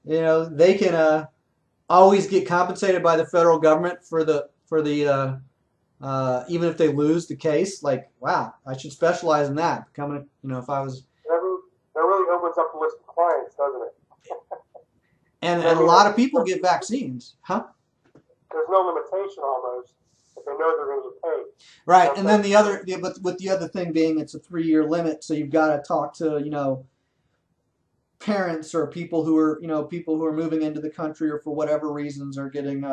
they can always get compensated by the federal government for the even if they lose the case. Like, wow, I should specialize in that. Becoming, if I was, That really opens up the list of clients, doesn't it? and I a mean, lot of people get vaccines, huh? there's no limitation almost if they know they're going to get paid. Right, That's and then that's the other, yeah, but with the other thing being, it's a 3 year limit, so you've got to talk to parents or people who are moving into the country or for whatever reasons are getting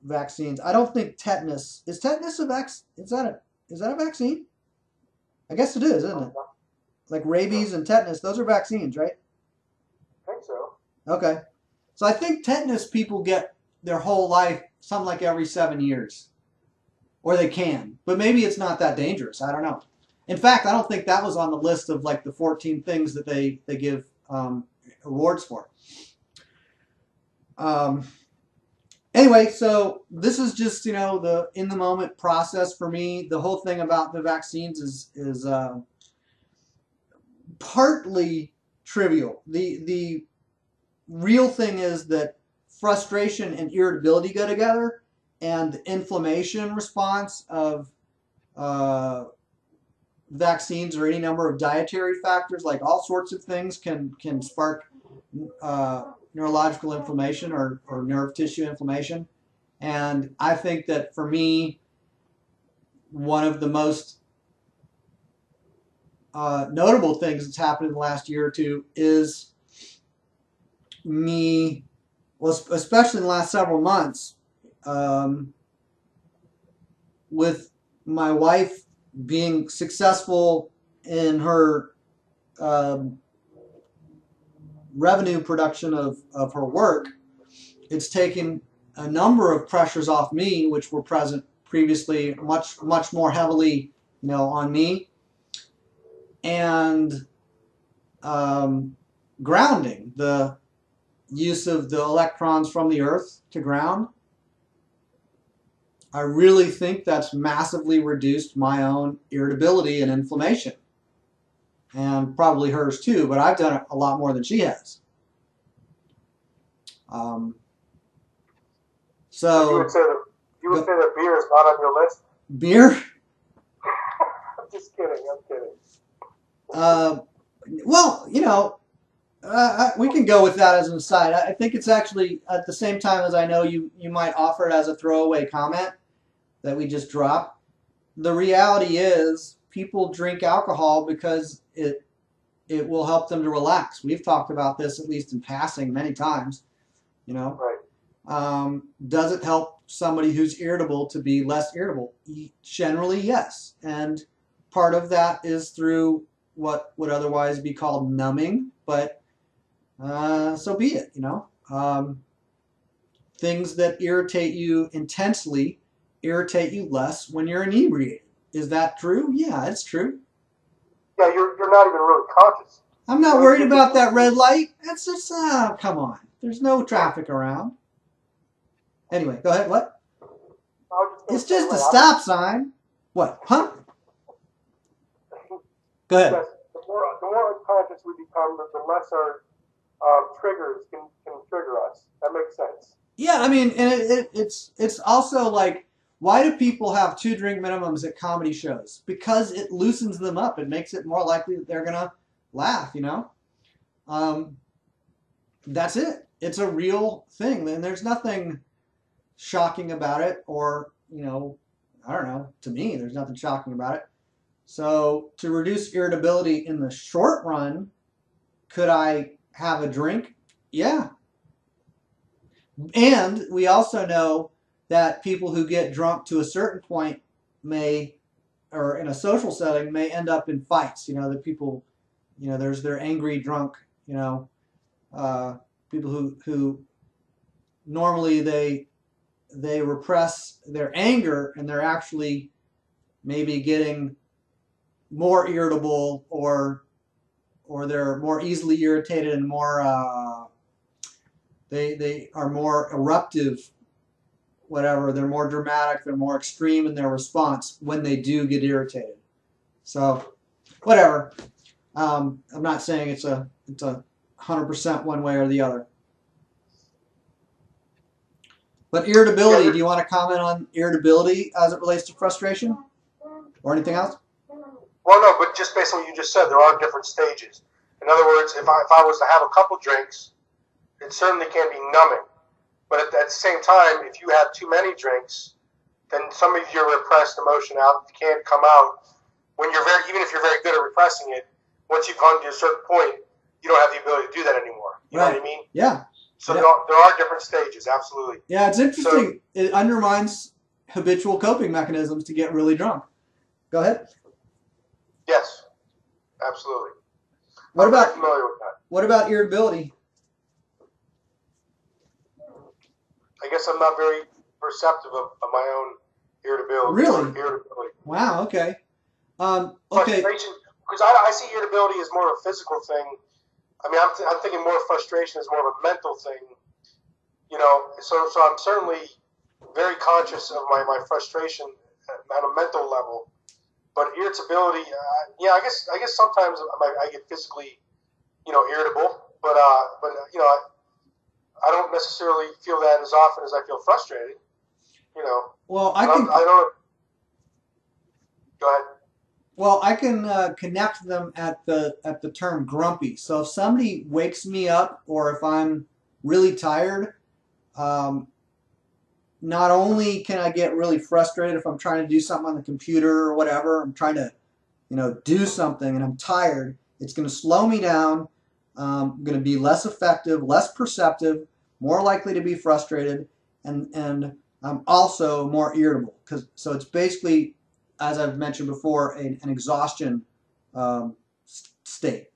vaccines. I don't think tetanus a vac is that a vaccine? I guess it is, isn't it? Like rabies and tetanus, those are vaccines, right? I think so. Okay. So I think tetanus people get their whole life, something like every 7 years. Or they can. But maybe it's not that dangerous. I don't know. In fact, I don't think that was on the list of like the 14 things that they give awards for. Um, anyway, so this is just the in the moment process for me. The whole thing about the vaccines is partly trivial. The real thing is that frustration and irritability go together, and the inflammation response of uh, vaccines or any number of dietary factors, like all sorts of things, can spark neurological inflammation or nerve tissue inflammation. And I think that for me, one of the most notable things that's happened in the last year or two is me, well, especially in the last several months, um, with my wife being successful in her um, revenue production of her work. It's taken a number of pressures off me, which were present previously much more heavily, on me, and um, grounding, the use of the electrons from the Earth to ground. I really think that's massively reduced my own irritability and inflammation, and probably hers too, but I've done it a lot more than she has. Um, So so, you would say that beer is not on your list? beer? I'm just kidding. I'm kidding. Uh, well, we can go with that as an aside. I think it's actually at the same time as I know you might offer it as a throwaway comment that we just dropped. The reality is people drink alcohol because it will help them to relax. We've talked about this at least in passing many times. You know, Right. does it help somebody who's irritable to be less irritable? Generally, yes. And part of that is through what would otherwise be called numbing, but so be it. Things that irritate you intensely irritate you less when you're inebriated. Is that true? Yeah, it's true. Yeah, you're not even really conscious. I'm not worried about that red light. That's just, come on. There's no traffic around. Anyway, go ahead. What? I was It's just going just to a say, stop sign. What? Huh? Go ahead. yes, the more unconscious we become, the less our triggers can trigger us. That makes sense. Yeah, I mean, and it's also like, why do people have 2 drink minimums at comedy shows? Because it loosens them up. It makes it more likely that they're gonna laugh. Um, that's it. It's a real thing, and there's nothing shocking about it, or I don't know. To me, there's nothing shocking about it. So to reduce irritability in the short run, could I have a drink? Yeah. And we also know that people who get drunk to a certain point may, or in a social setting, may end up in fights. That people, they're angry drunk. Uh, People who normally they repress their anger, and they're actually maybe getting more irritable, or they're more easily irritated and more they are more eruptive, whatever. They're more dramatic, they're more extreme in their response when they do get irritated. So whatever. I'm not saying it's a 100% one way or the other. But irritability, do you want to comment on irritability as it relates to frustration or anything else? Well, no, but just based on what you just said, there are different stages. In other words, if I was to have a couple drinks, it certainly can be numbing. But at the same time, if you have too many drinks, then some of your repressed emotion can't come out. When you're even if you're very good at repressing it, once you've gone to a certain point, you don't have the ability to do that anymore. You know what I mean? Yeah. So there are different stages, absolutely. Yeah, it's interesting. So, it undermines habitual coping mechanisms to get really drunk. Go ahead. Yes, absolutely. I'm very familiar with that. What about irritability? I guess I'm not very perceptive of my own irritability. Really? Irritability. Wow. Okay. Okay. Frustration, because I see irritability as more of a physical thing. I mean, I'm thinking more frustration is more of a mental thing, you know. So I'm certainly very conscious of my frustration at a mental level. But irritability, yeah, I guess sometimes I get physically, you know, irritable. But you know, I don't necessarily feel that as often as I feel frustrated. You know. Well, I don't. Go ahead. Well, I can connect them at the term grumpy. So if somebody wakes me up, or if I'm really tired, not only can I get really frustrated if I'm trying to do something on the computer or whatever, I'm trying to, you know, do something and I'm tired. It's going to slow me down. I'm going to be less effective, less perceptive, more likely to be frustrated, and I'm also more irritable. So it's basically, as I've mentioned before, an exhaustion state.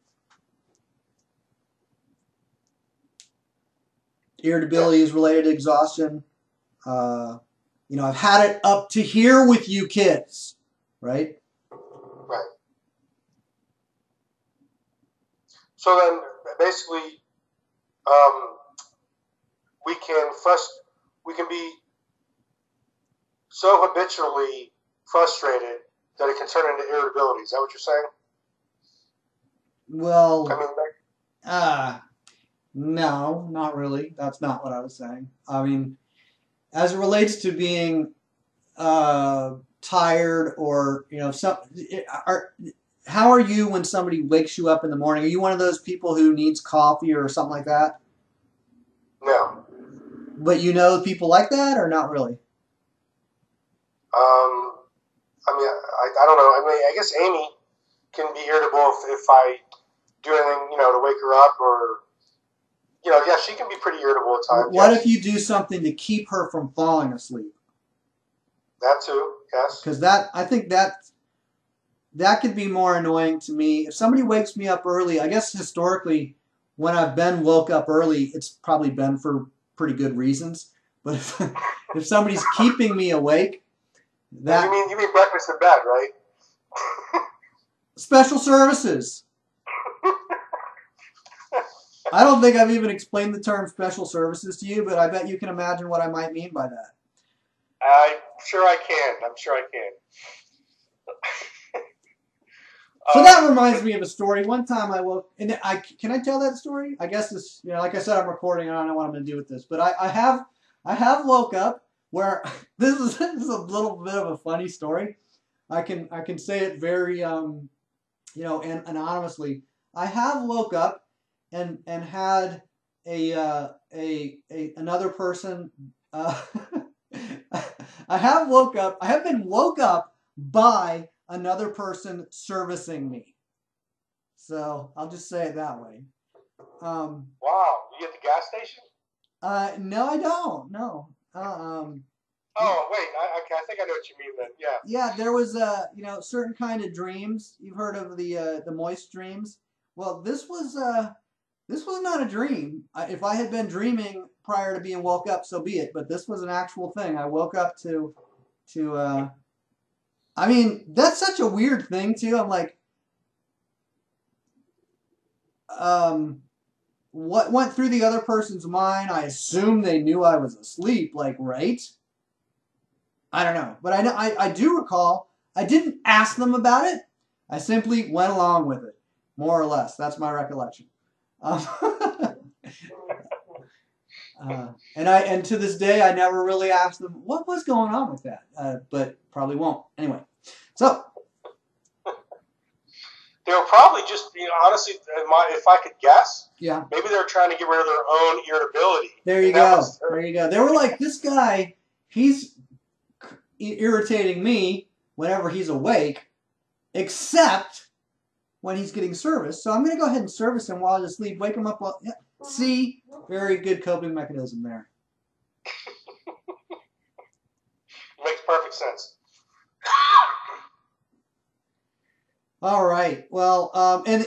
Irritability is related to exhaustion. You know, I've had it up to here with you kids, right? Right. So then, basically, we can be so habitually frustrated that it can turn into irritability. Is that what you're saying? Well, I mean, no, not really. That's not what I was saying. I mean, as it relates to being tired, or, you know, how are you when somebody wakes you up in the morning? Are you one of those people who needs coffee or something like that? No. But you know people like that, or not really? I mean, I don't know. I mean, I guess Amy can be irritable if I do anything, you know, to wake her up, or, you know, yeah, she can be pretty irritable at times. What if you do something to keep her from falling asleep? That too, yes. Because I think that could be more annoying to me. If somebody wakes me up early, I guess historically, when I've been woke up early, it's probably been for pretty good reasons. But if somebody's keeping me awake, that you mean breakfast in bed, right? Special services. I don't think I've even explained the term special services to you, but I bet you can imagine what I might mean by that. I'm sure I can. So that reminds me of a story. One time I woke, and can I tell that story? I guess this, you know, like I said, I'm recording and I don't know what I'm going to do with this, but I have woke up where this is a little bit of a funny story. I can say it very you know, and anonymously. I have woke up and had another person. I have been woke up by another person servicing me. So I'll just say it that way. Wow, you at the gas station? No, I don't. No. Oh wait, I think I know what you mean then. Yeah. Yeah, there was you know, certain kind of dreams. You've heard of the moist dreams. Well, this was not a dream. If I had been dreaming prior to being woke up, so be it. But this was an actual thing. I woke up to I mean, that's such a weird thing too. I'm like, what went through the other person's mind? I assume they knew I was asleep, like, right? I don't know. But I do recall, I didn't ask them about it. I simply went along with it, more or less. That's my recollection. Um, and to this day, I never really asked them what was going on with that, but probably won't. Anyway, so They were probably just, honestly, if I could guess, yeah, maybe they're trying to get rid of their own irritability. there you go. There you go. They were like, this guy, he's irritating me whenever he's awake, except when he's getting service. So I'm going to go ahead and service him while I just leave, wake him up. Yeah. See, very good coping mechanism there. Makes perfect sense. All right. Well, and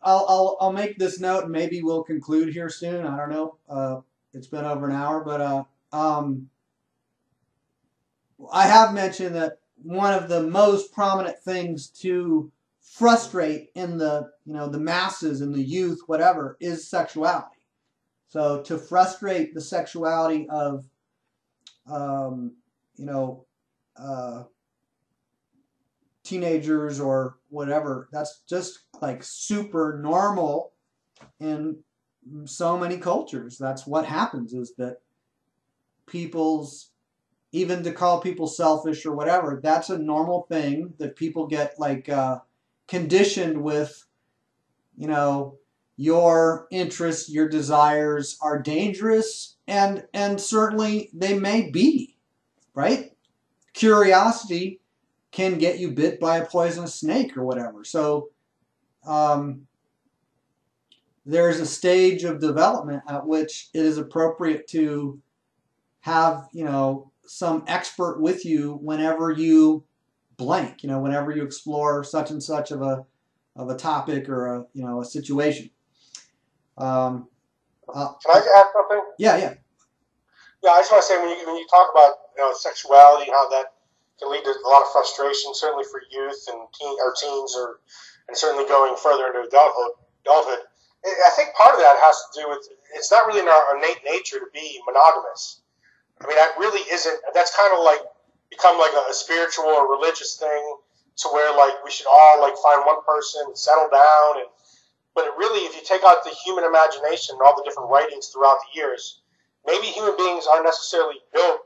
I'll make this note, and maybe we'll conclude here soon. I don't know. It's been over an hour, but I have mentioned that one of the most prominent things to frustrate in the masses, in the youth, whatever, is sexuality. So to frustrate the sexuality of teenagers or whatever, that's just like super normal in so many cultures. That's what happens, is that even to call people selfish or whatever, that's a normal thing that people get like conditioned with. Your interests, your desires are dangerous, and certainly they may be, right? Curiosity can get you bit by a poisonous snake or whatever. So there's a stage of development at which it is appropriate to have, some expert with you whenever you blank, whenever you explore such and such of a topic or a situation. Can I add something? Yeah. Yeah, I just want to say when you talk about sexuality and how that can lead to a lot of frustration, certainly for youth and teens, and certainly going further into adulthood. I think part of that has to do with, it's not really in our innate nature to be monogamous. I mean, that really isn't. That's kind of like become like a spiritual or religious thing, to where like we should all like find one person and settle down. But it really, if you take out the human imagination and all the different writings throughout the years, maybe human beings aren't necessarily built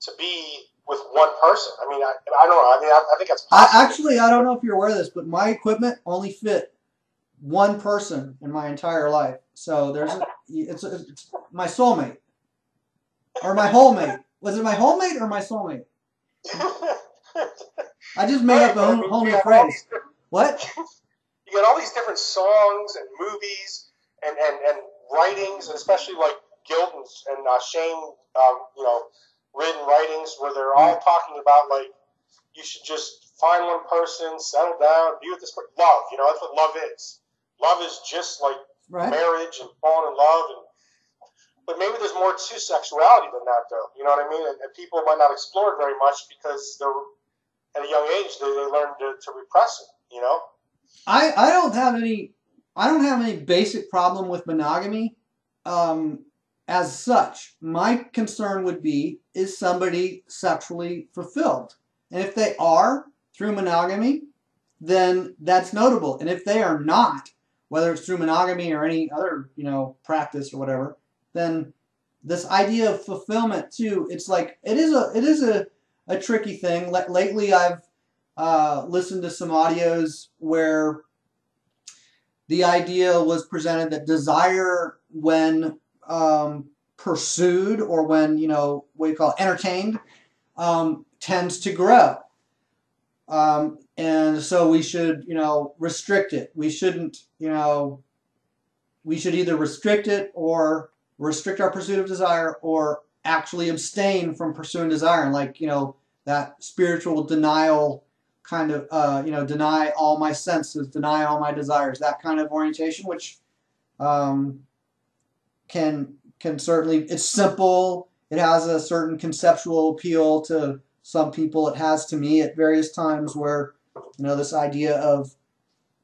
to be with one person. I mean, I don't know. I mean, I think that's possible. I don't know if you're aware of this, but my equipment only fit one person in my entire life. So it's my soulmate. Or my whole mate. Was it my whole mate or my soulmate? I just made up a whole new phrase. What? You got all these different songs and movies and writings, and especially like guilt and shame, written writings where they're all talking about like you should just find one person, settle down, be with this person. Love, that's what love is. Love is just like marriage and falling in love, but maybe there's more to sexuality than that, though. You know what I mean? And people might not explore it very much because they're at a young age they learn to repress it. I don't have any basic problem with monogamy as such. My concern would be, is somebody sexually fulfilled? And if they are through monogamy, then that's notable. And if they are not, whether it's through monogamy or any other practice or whatever, then this idea of fulfillment too, it's like it is a tricky thing. Lately I've listened to some audios where the idea was presented that desire, when pursued or when what you call entertained, tends to grow, and so we should restrict it. We shouldn't we should either restrict it or restrict our pursuit of desire, or actually abstain from pursuing desire, and like that spiritual denial kind of deny all my senses, deny all my desires, that kind of orientation, which can certainly, it's simple, it has a certain conceptual appeal to some people. It has to me at various times, where this idea of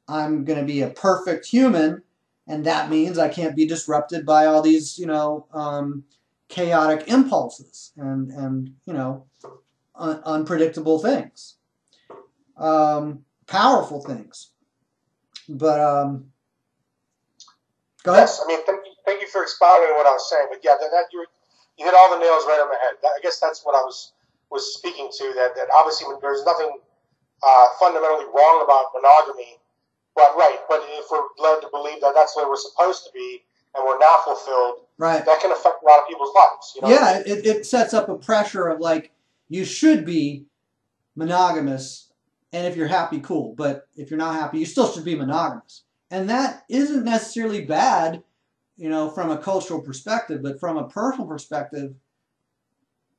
I'm going to be a perfect human, and that means I can't be disrupted by all these, chaotic impulses and unpredictable things, powerful things. But Go ahead. Yes, I mean, thank you for expounding on what I was saying. But yeah, you hit all the nails right on the head. I guess that's what I was speaking to. That obviously there's nothing fundamentally wrong about monogamy. But right, but if we're led to believe that that's the way we're supposed to be, and we're not fulfilled, Right. that can affect a lot of people's lives. You know Yeah, what I mean? it sets up a pressure of like, you should be monogamous, and if you're happy, cool. But if you're not happy, you still should be monogamous. And that isn't necessarily bad, from a cultural perspective, but from a personal perspective,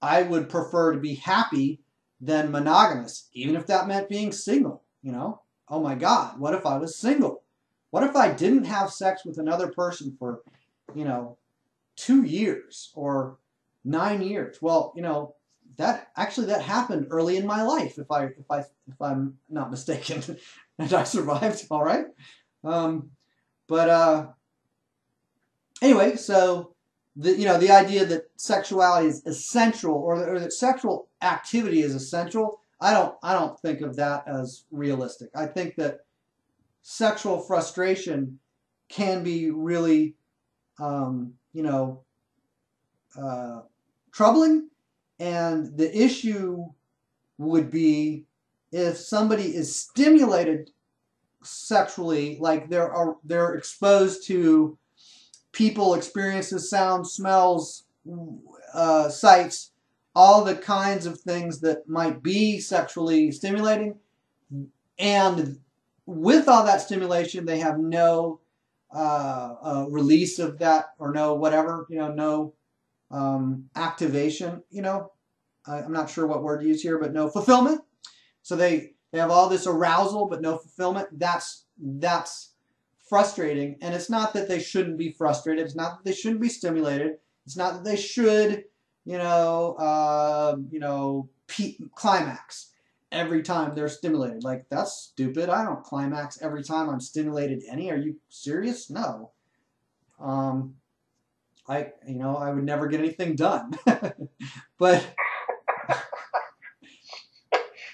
I would prefer to be happy than monogamous, even if that meant being single. Oh my God, what if I was single? What if I didn't have sex with another person for, 2 years or 9 years? Well, that happened early in my life, if I'm not mistaken, and I survived. All right, but anyway, so the idea that sexuality is essential, or that sexual activity is essential, I don't think of that as realistic. I think that sexual frustration can be really, troubling, and the issue would be if somebody is stimulated sexually, like they're exposed to people, experiences, sounds, smells, sights, all the kinds of things that might be sexually stimulating, and with all that stimulation, they have no release of that, or no whatever, no activation. I'm not sure what word to use here, but no fulfillment. So they have all this arousal, but no fulfillment. That's frustrating. And it's not that they shouldn't be frustrated. It's not that they shouldn't be stimulated. It's not that they should, climax every time they're stimulated. Like, that's stupid. I don't climax every time I'm stimulated any. Are you serious? No. I would never get anything done. But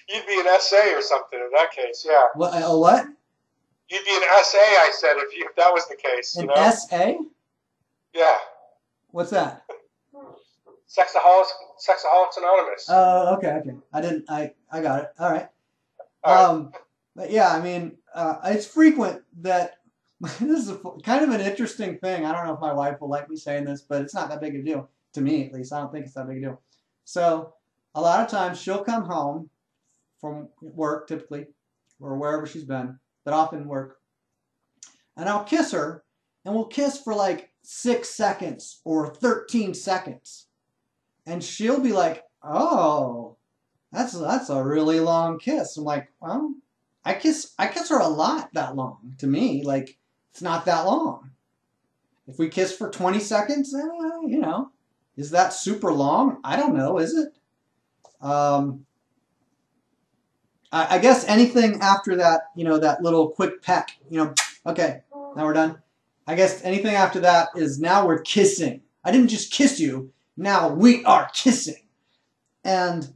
You'd be an SA or something in that case, yeah. what? You'd be an SA, I said, if that was the case. An SA? Yeah. What's that? Sexaholics Anonymous. Oh, okay. I got it. All right. But yeah, I mean, it's frequent that this is kind of an interesting thing. I don't know if my wife will like me saying this, but it's not that big a deal to me, at least. I don't think it's that big a deal. So a lot of times she'll come home from work, typically, or wherever she's been, but often work, and I'll kiss her, and we'll kiss for like 6 seconds or 13 seconds. And she'll be like, "Oh, that's a really long kiss." I'm like, "Well, I kiss her a lot that long. To me, like, it's not that long. If we kiss for 20 seconds, is that super long? I don't know, is it? I guess anything after that, that little quick peck, okay, now we're done. I guess anything after that is, now we're kissing. I didn't just kiss you. Now we are kissing. And,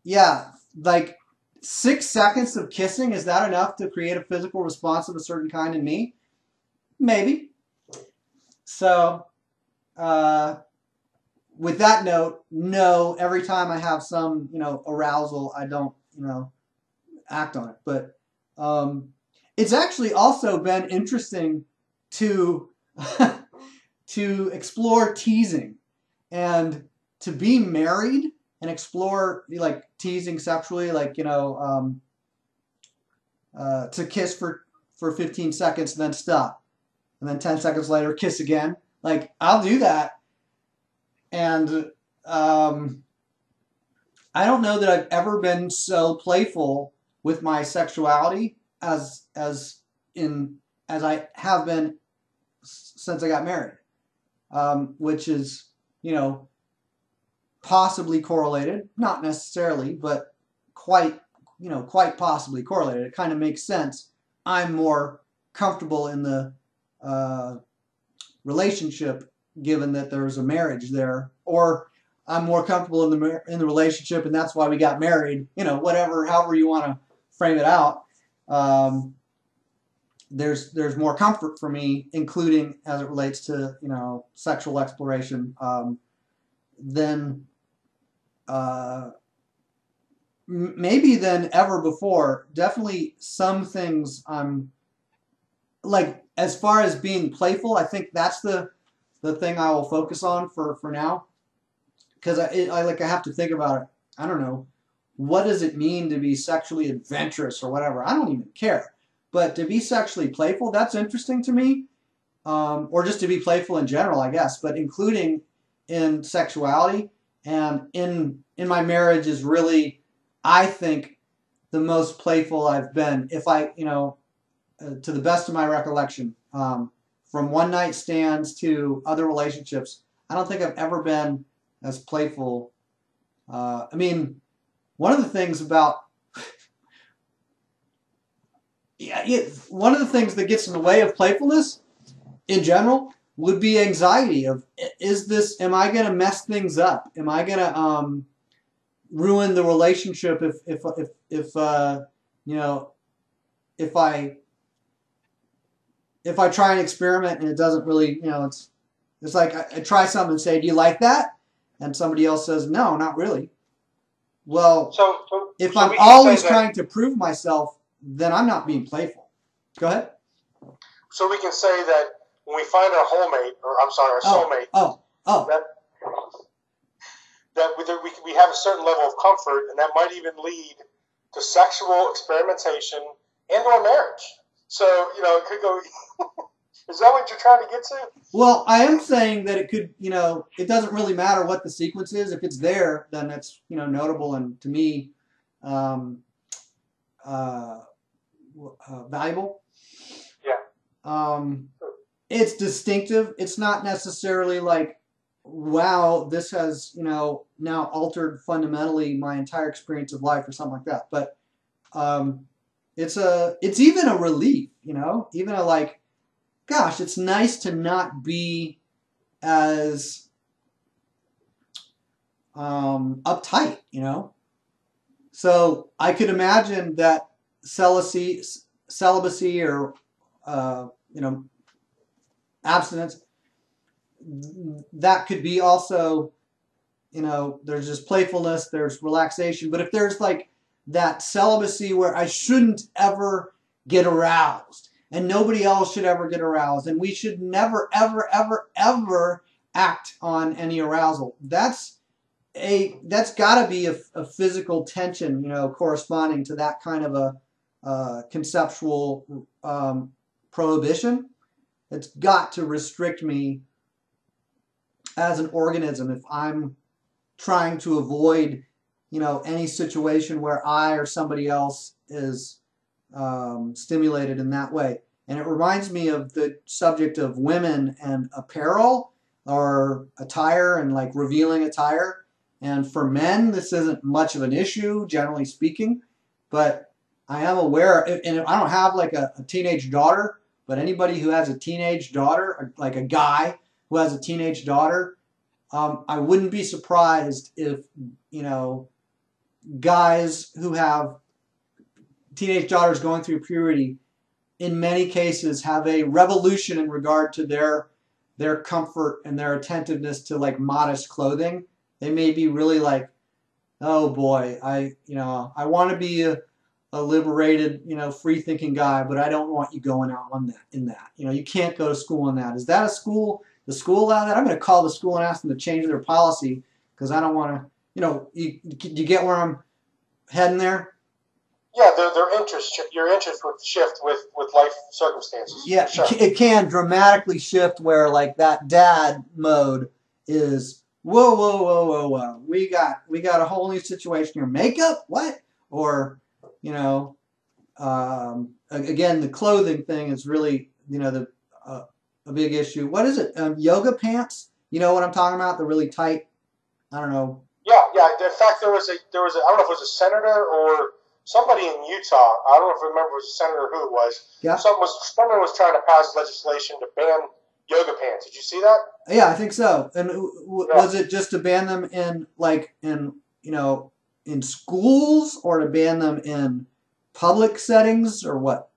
yeah, like 6 seconds of kissing, is that enough to create a physical response of a certain kind in me? Maybe. So, with that note, no, every time I have some, arousal, I don't, act on it. But it's actually also been interesting to to explore teasing, and to be married and explore like teasing sexually, like to kiss for 15 seconds and then stop, and then 10 seconds later kiss again. Like, I'll do that, and I don't know that I've ever been so playful with my sexuality as I have been since I got married, which is, possibly correlated, not necessarily, but quite possibly correlated. It kind of makes sense. I'm more comfortable in the relationship, given that there's a marriage there, or I'm more comfortable in the relationship, and that's why we got married. However you want to frame it out. there's more comfort for me, including as it relates to sexual exploration, than maybe than ever before. Definitely some things I'm like, as far as being playful, I think that's the thing I will focus on for now, because I have to think about it. I don't know, what does it mean to be sexually adventurous or whatever? I don't even care. But to be sexually playful, that's interesting to me. Or just to be playful in general, I guess. But including in sexuality and in my marriage is really, I think, the most playful I've been. If I, to the best of my recollection, from one night stands to other relationships, I don't think I've ever been as playful. I mean, one of the things about one of the things that gets in the way of playfulness in general would be anxiety of, am I going to mess things up? Am I going to ruin the relationship if I try and experiment and it doesn't really, it's like I try something and say, do you like that? And somebody else says, no, not really. Well, if I'm always trying to prove myself, then I'm not being playful. Go ahead. So we can say that when we find our soulmate, that we have a certain level of comfort, and that might even lead to sexual experimentation and or marriage. So, it could go... Is that what you're trying to get to? Well, I am saying that it could, it doesn't really matter what the sequence is. If it's there, then it's, notable and, to me, valuable. Yeah. It's distinctive. It's not necessarily like, wow, this has, now altered fundamentally my entire experience of life or something like that. But it's even a relief, even a like, gosh, it's nice to not be as uptight, So I could imagine that celibacy or, abstinence, that could be also, there's just playfulness, there's relaxation. But if there's like that celibacy where I shouldn't ever get aroused, and nobody else should ever get aroused, and we should never, ever, ever, ever act on any arousal. That's got to be a physical tension, corresponding to that kind of a conceptual prohibition. It's got to restrict me as an organism if I'm trying to avoid, any situation where I or somebody else is stimulated in that way. And it reminds me of the subject of women and apparel or attire and like revealing attire. And for men, this isn't much of an issue, generally speaking, but I am aware, and I don't have like a teenage daughter, but anybody who has a teenage daughter, like a guy who has a teenage daughter, I wouldn't be surprised if, guys who have teenage daughters going through puberty, in many cases, have a revolution in regard to their comfort and their attentiveness to like modest clothing. They may be really like, oh boy, I want to be a liberated, free-thinking guy, but I don't want you going out in that. You can't go to school in that. Is that a school? The school allow that? I'm going to call the school and ask them to change their policy because I don't want to, you get where I'm heading there? Yeah, your interest would shift with life circumstances. Yeah, sure. It can dramatically shift where like that dad mode is, whoa, whoa, whoa, whoa, whoa. We got a whole new situation here. Makeup? What? Or, again, the clothing thing is really, a big issue. What is it? Yoga pants? You know what I'm talking about? The really tight, I don't know. Yeah. In fact, there was a I don't know if it was a senator or somebody in Utah. I don't know if I remember it was a senator who it was. Yeah. Someone was trying to pass legislation to ban yoga pants. Did you see that? Yeah, I think so. And was it just to ban them in schools or to ban them in public settings or what?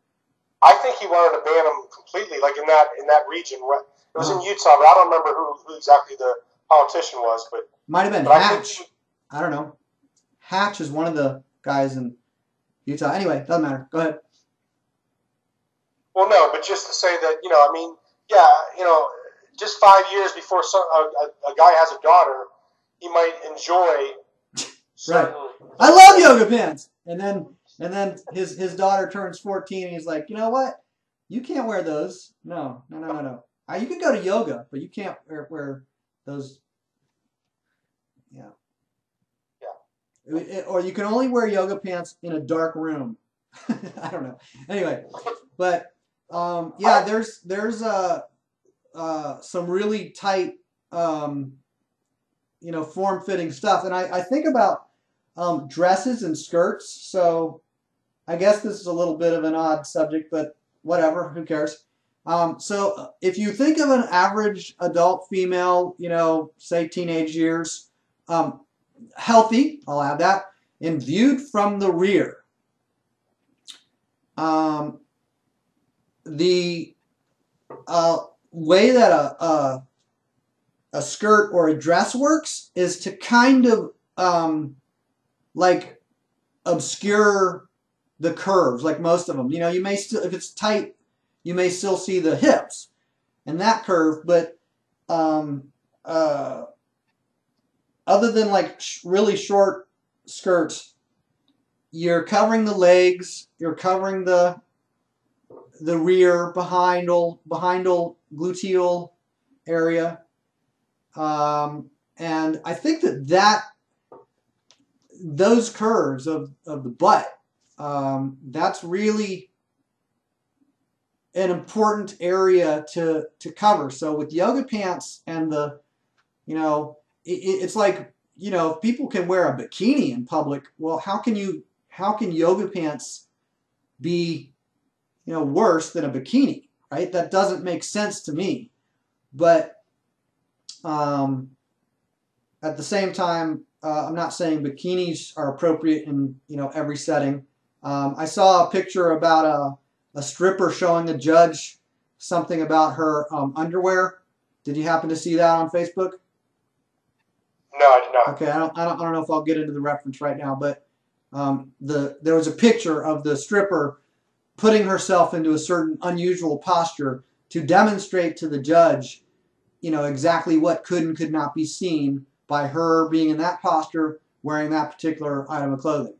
I think he wanted to ban them completely, like in that region. It was in Utah, but I don't remember who exactly the politician was. But might have been Hatch. I don't know. Hatch is one of the guys in Utah. Anyway, doesn't matter. Go ahead. Well, no, but just to say that, I mean, yeah, just 5 years before a guy has a daughter, he might enjoy certain. Right. I love yoga pants. And then his daughter turns 14 and he's like, you know what? You can't wear those. No. You can go to yoga, but you can't wear those. Yeah. Yeah. Or you can only wear yoga pants in a dark room. I don't know. Anyway, but yeah, there's some really tight, form-fitting stuff, and I think about dresses and skirts. So I guess this is a little bit of an odd subject, but whatever, who cares? So if you think of an average adult female, say teenage years, healthy, I'll add that, and viewed from the rear, the way that a skirt or a dress works is to kind of like obscure the curves, like most of them. You may still, if it's tight, you may still see the hips and that curve, but other than like really short skirts, you're covering the legs, you're covering the rear, behindle gluteal area, and I think that those curves of the butt, that's really an important area to cover. So with yoga pants and it's like, if people can wear a bikini in public, well, how can yoga pants be, worse than a bikini, right? That doesn't make sense to me. But at the same time, I'm not saying bikinis are appropriate in, every setting. I saw a picture about a stripper showing a judge something about her underwear. Did you happen to see that on Facebook? No, I did not. Okay, I don't know if I'll get into the reference right now, but there was a picture of the stripper putting herself into a certain unusual posture to demonstrate to the judge, exactly what could and could not be seen by her being in that posture, wearing that particular item of clothing.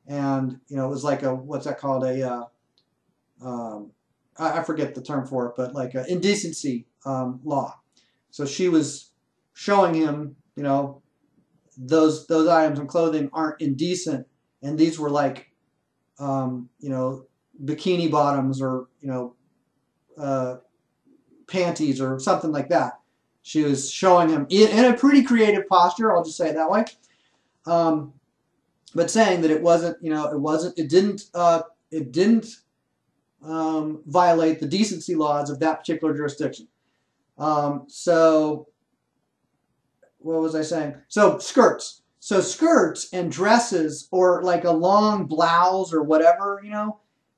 And, it was like what's that called? I forget the term for it, but like an indecency law. So she was showing him, those items of clothing aren't indecent, and these were like, bikini bottoms or panties or something like that. She was showing him in a pretty creative posture. I'll just say it that way, but saying that it wasn't, it didn't violate the decency laws of that particular jurisdiction. So what was I saying? So skirts. So skirts and dresses, or like a long blouse or whatever,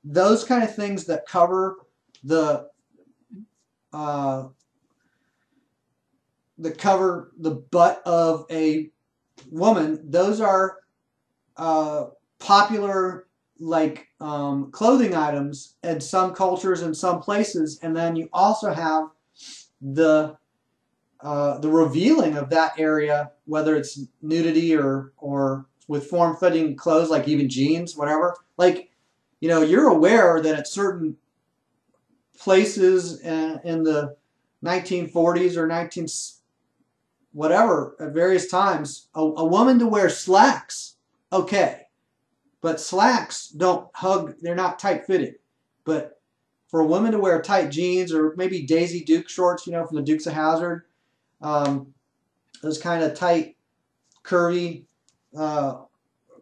those kind of things that cover the butt of a woman, those are popular like clothing items in some cultures and some places. And then you also have the revealing of that area, whether it's nudity or with form-fitting clothes, like even jeans, whatever. Like, you're aware that at certain places in the 1940s or whatever, at various times, a woman to wear slacks, okay. But slacks don't hug, they're not tight-fitting. But for a woman to wear tight jeans or maybe Daisy Duke shorts, from the Dukes of Hazzard, those kind of tight, curvy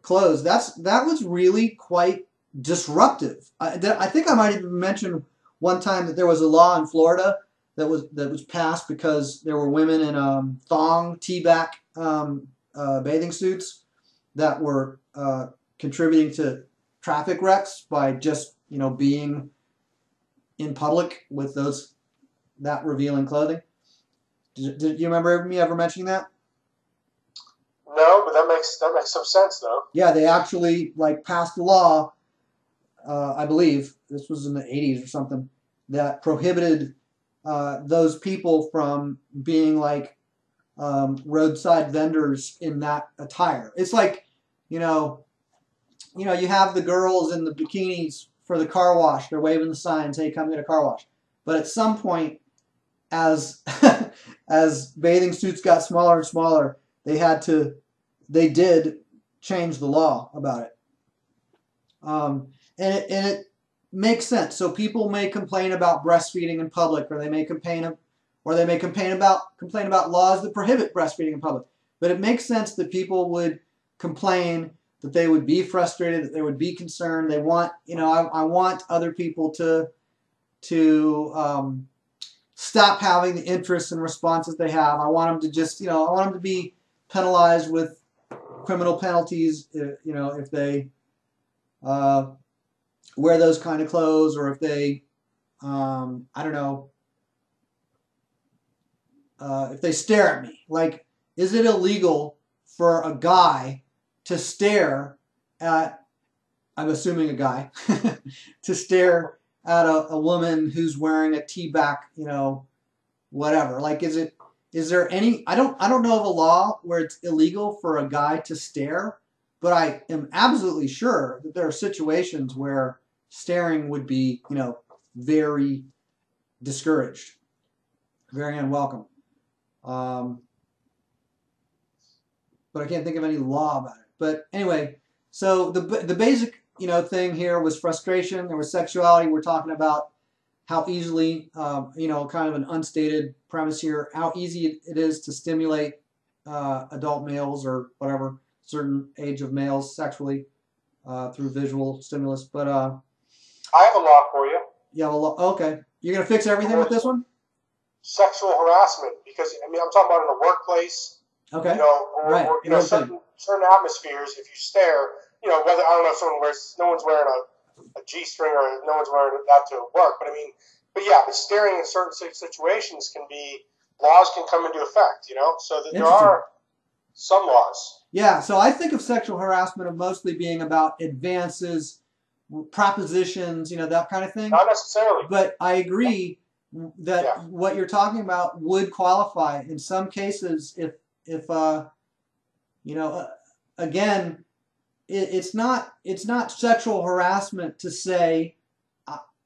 clothes, that was really quite disruptive. I think I might even mention one time that there was a law in Florida that was passed because there were women in thong T-back bathing suits that were contributing to traffic wrecks by just being in public with that revealing clothing. Did you remember me ever mentioning that? No, but that makes some sense though. Yeah, they actually like passed a law. I believe this was in the 80s or something, that prohibited those people from being like roadside vendors in that attire. It's like, you know, you have the girls in the bikinis for the car wash. They're waving the signs, "Hey, come get a car wash." But at some point, as as bathing suits got smaller and smaller, they did change the law about it. And it makes sense. So people may complain about breastfeeding in public, or they may complain about laws that prohibit breastfeeding in public. But it makes sense that people would complain, that they would be frustrated, that they would be concerned. They want, I want other people to stop having the interests and responses they have. I want them to just, I want them to be penalized with criminal penalties, if they wear those kind of clothes, or if they, I don't know, if they stare at me. Like, is it illegal for a guy to stare at, I'm assuming a guy, to stare at a woman who's wearing a T-back, whatever? Like, is there any, I don't know of a law where it's illegal for a guy to stare, but I am absolutely sure that there are situations where staring would be, very discouraged, very unwelcome. But I can't think of any law about it. But anyway, so the basic, thing here was frustration. There was sexuality. We're talking about how easily, kind of an unstated premise here, how easy it is to stimulate adult males, or whatever, certain age of males sexually through visual stimulus. But I have a law for you. Yeah, well, okay. You're gonna fix everything with this one? Sexual harassment, because I'm talking about in the workplace. Okay. Right. Or certain atmospheres. If you stare, whether, I don't know if no one's wearing a G-string, or no one's wearing that to work. But staring in certain situations laws can come into effect. So that there are some laws. Yeah. So I think of sexual harassment of mostly being about advances, propositions, that kind of thing. Not necessarily. But I agree that what you're talking about would qualify in some cases if again, it's not sexual harassment to say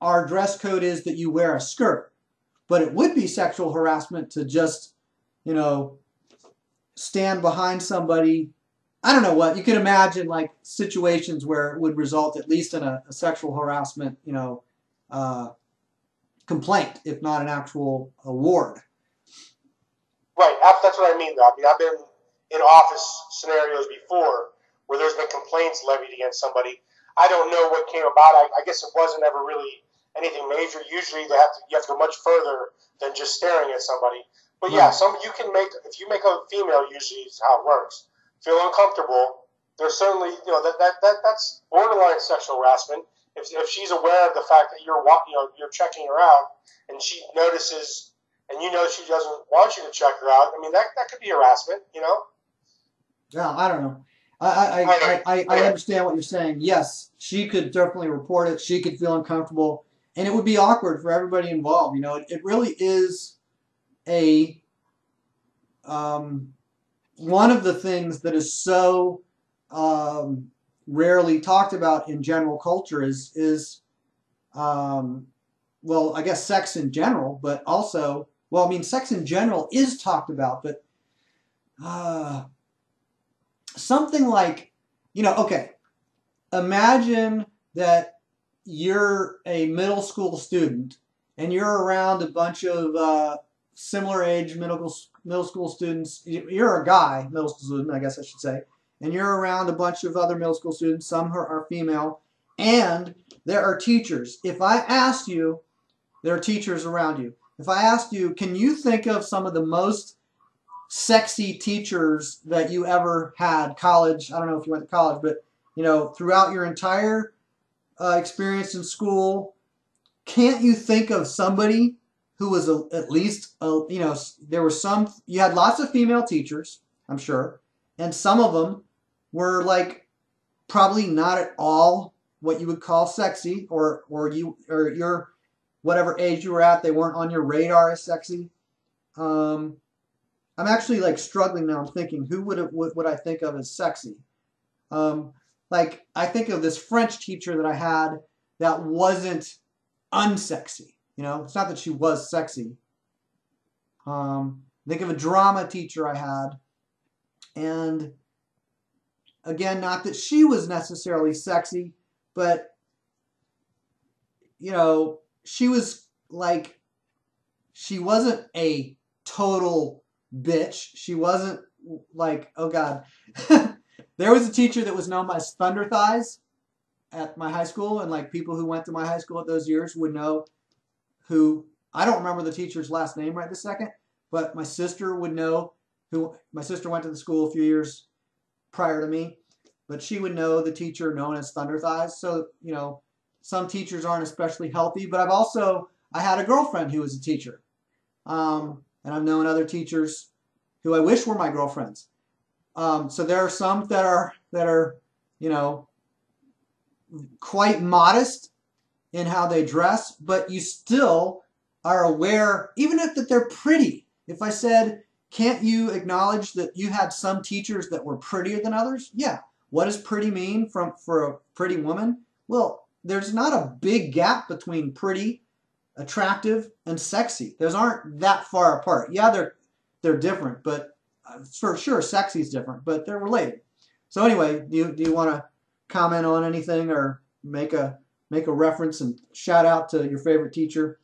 our dress code is that you wear a skirt, but it would be sexual harassment to just stand behind somebody. I don't know what you could imagine, like situations where it would result at least in a sexual harassment complaint, if not an actual award. Right, that's what I mean, though. I've been in office scenarios before where there's been complaints levied against somebody. I don't know what came about. I guess it wasn't ever really anything major. Usually you have to go much further than just staring at somebody. But yeah, if you make a female, usually is how it works, feel uncomfortable, there's certainly, that's borderline sexual harassment. If she's aware of the fact that you're checking her out, and she notices, and she doesn't want you to check her out, that could be harassment, Yeah, I don't know. I understand what you're saying. Yes, she could definitely report it. She could feel uncomfortable, and it would be awkward for everybody involved. It really is one of the things that is so rarely talked about in general culture is I guess sex in general, but also, sex in general is talked about, but something like, okay, imagine that you're a middle school student and you're around a bunch of similar age middle school students. You're a guy, middle school student, I guess I should say, and you're around a bunch of other middle school students. Some are female, and there are teachers. If I asked you, there are teachers around you. If I asked you, can you think of some of the most sexy teachers that you ever had? College, I don't know if you went to college, but throughout your entire experience in school, can't you think of somebody who was at least, you know, there were some, you had lots of female teachers, I'm sure, and some of them were like probably not at all what you would call sexy, or your whatever age you were at, they weren't on your radar as sexy. I'm actually like struggling now. I'm thinking, who would I think of as sexy? Like I think of this French teacher that I had that wasn't unsexy. You know, it's not that she was sexy. Think of a drama teacher I had, and again, not that she was necessarily sexy, but you know, she was like, she wasn't a total bitch. She wasn't like, oh God. There was a teacher that was known as Thunder Thighs at my high school, and like people who went to my high school at those years would know who. I don't remember the teacher's last name right this second, but my sister would know who. My sister went to the school a few years prior to me, but she would know the teacher known as Thunder Thighs. So, you know, some teachers aren't especially healthy, but I had a girlfriend who was a teacher. And I've known other teachers who I wish were my girlfriends. So there are some that are, you know, quite modest in how they dress, but you still are aware, even if that they're pretty. If I said, can't you acknowledge that you had some teachers that were prettier than others? Yeah. What does pretty mean for a pretty woman? Well, there's not a big gap between pretty, attractive, and sexy. Those aren't that far apart. Yeah, they're different, but for sure, sexy is different, but they're related. So anyway, do you want to comment on anything or make a reference and shout out to your favorite teacher?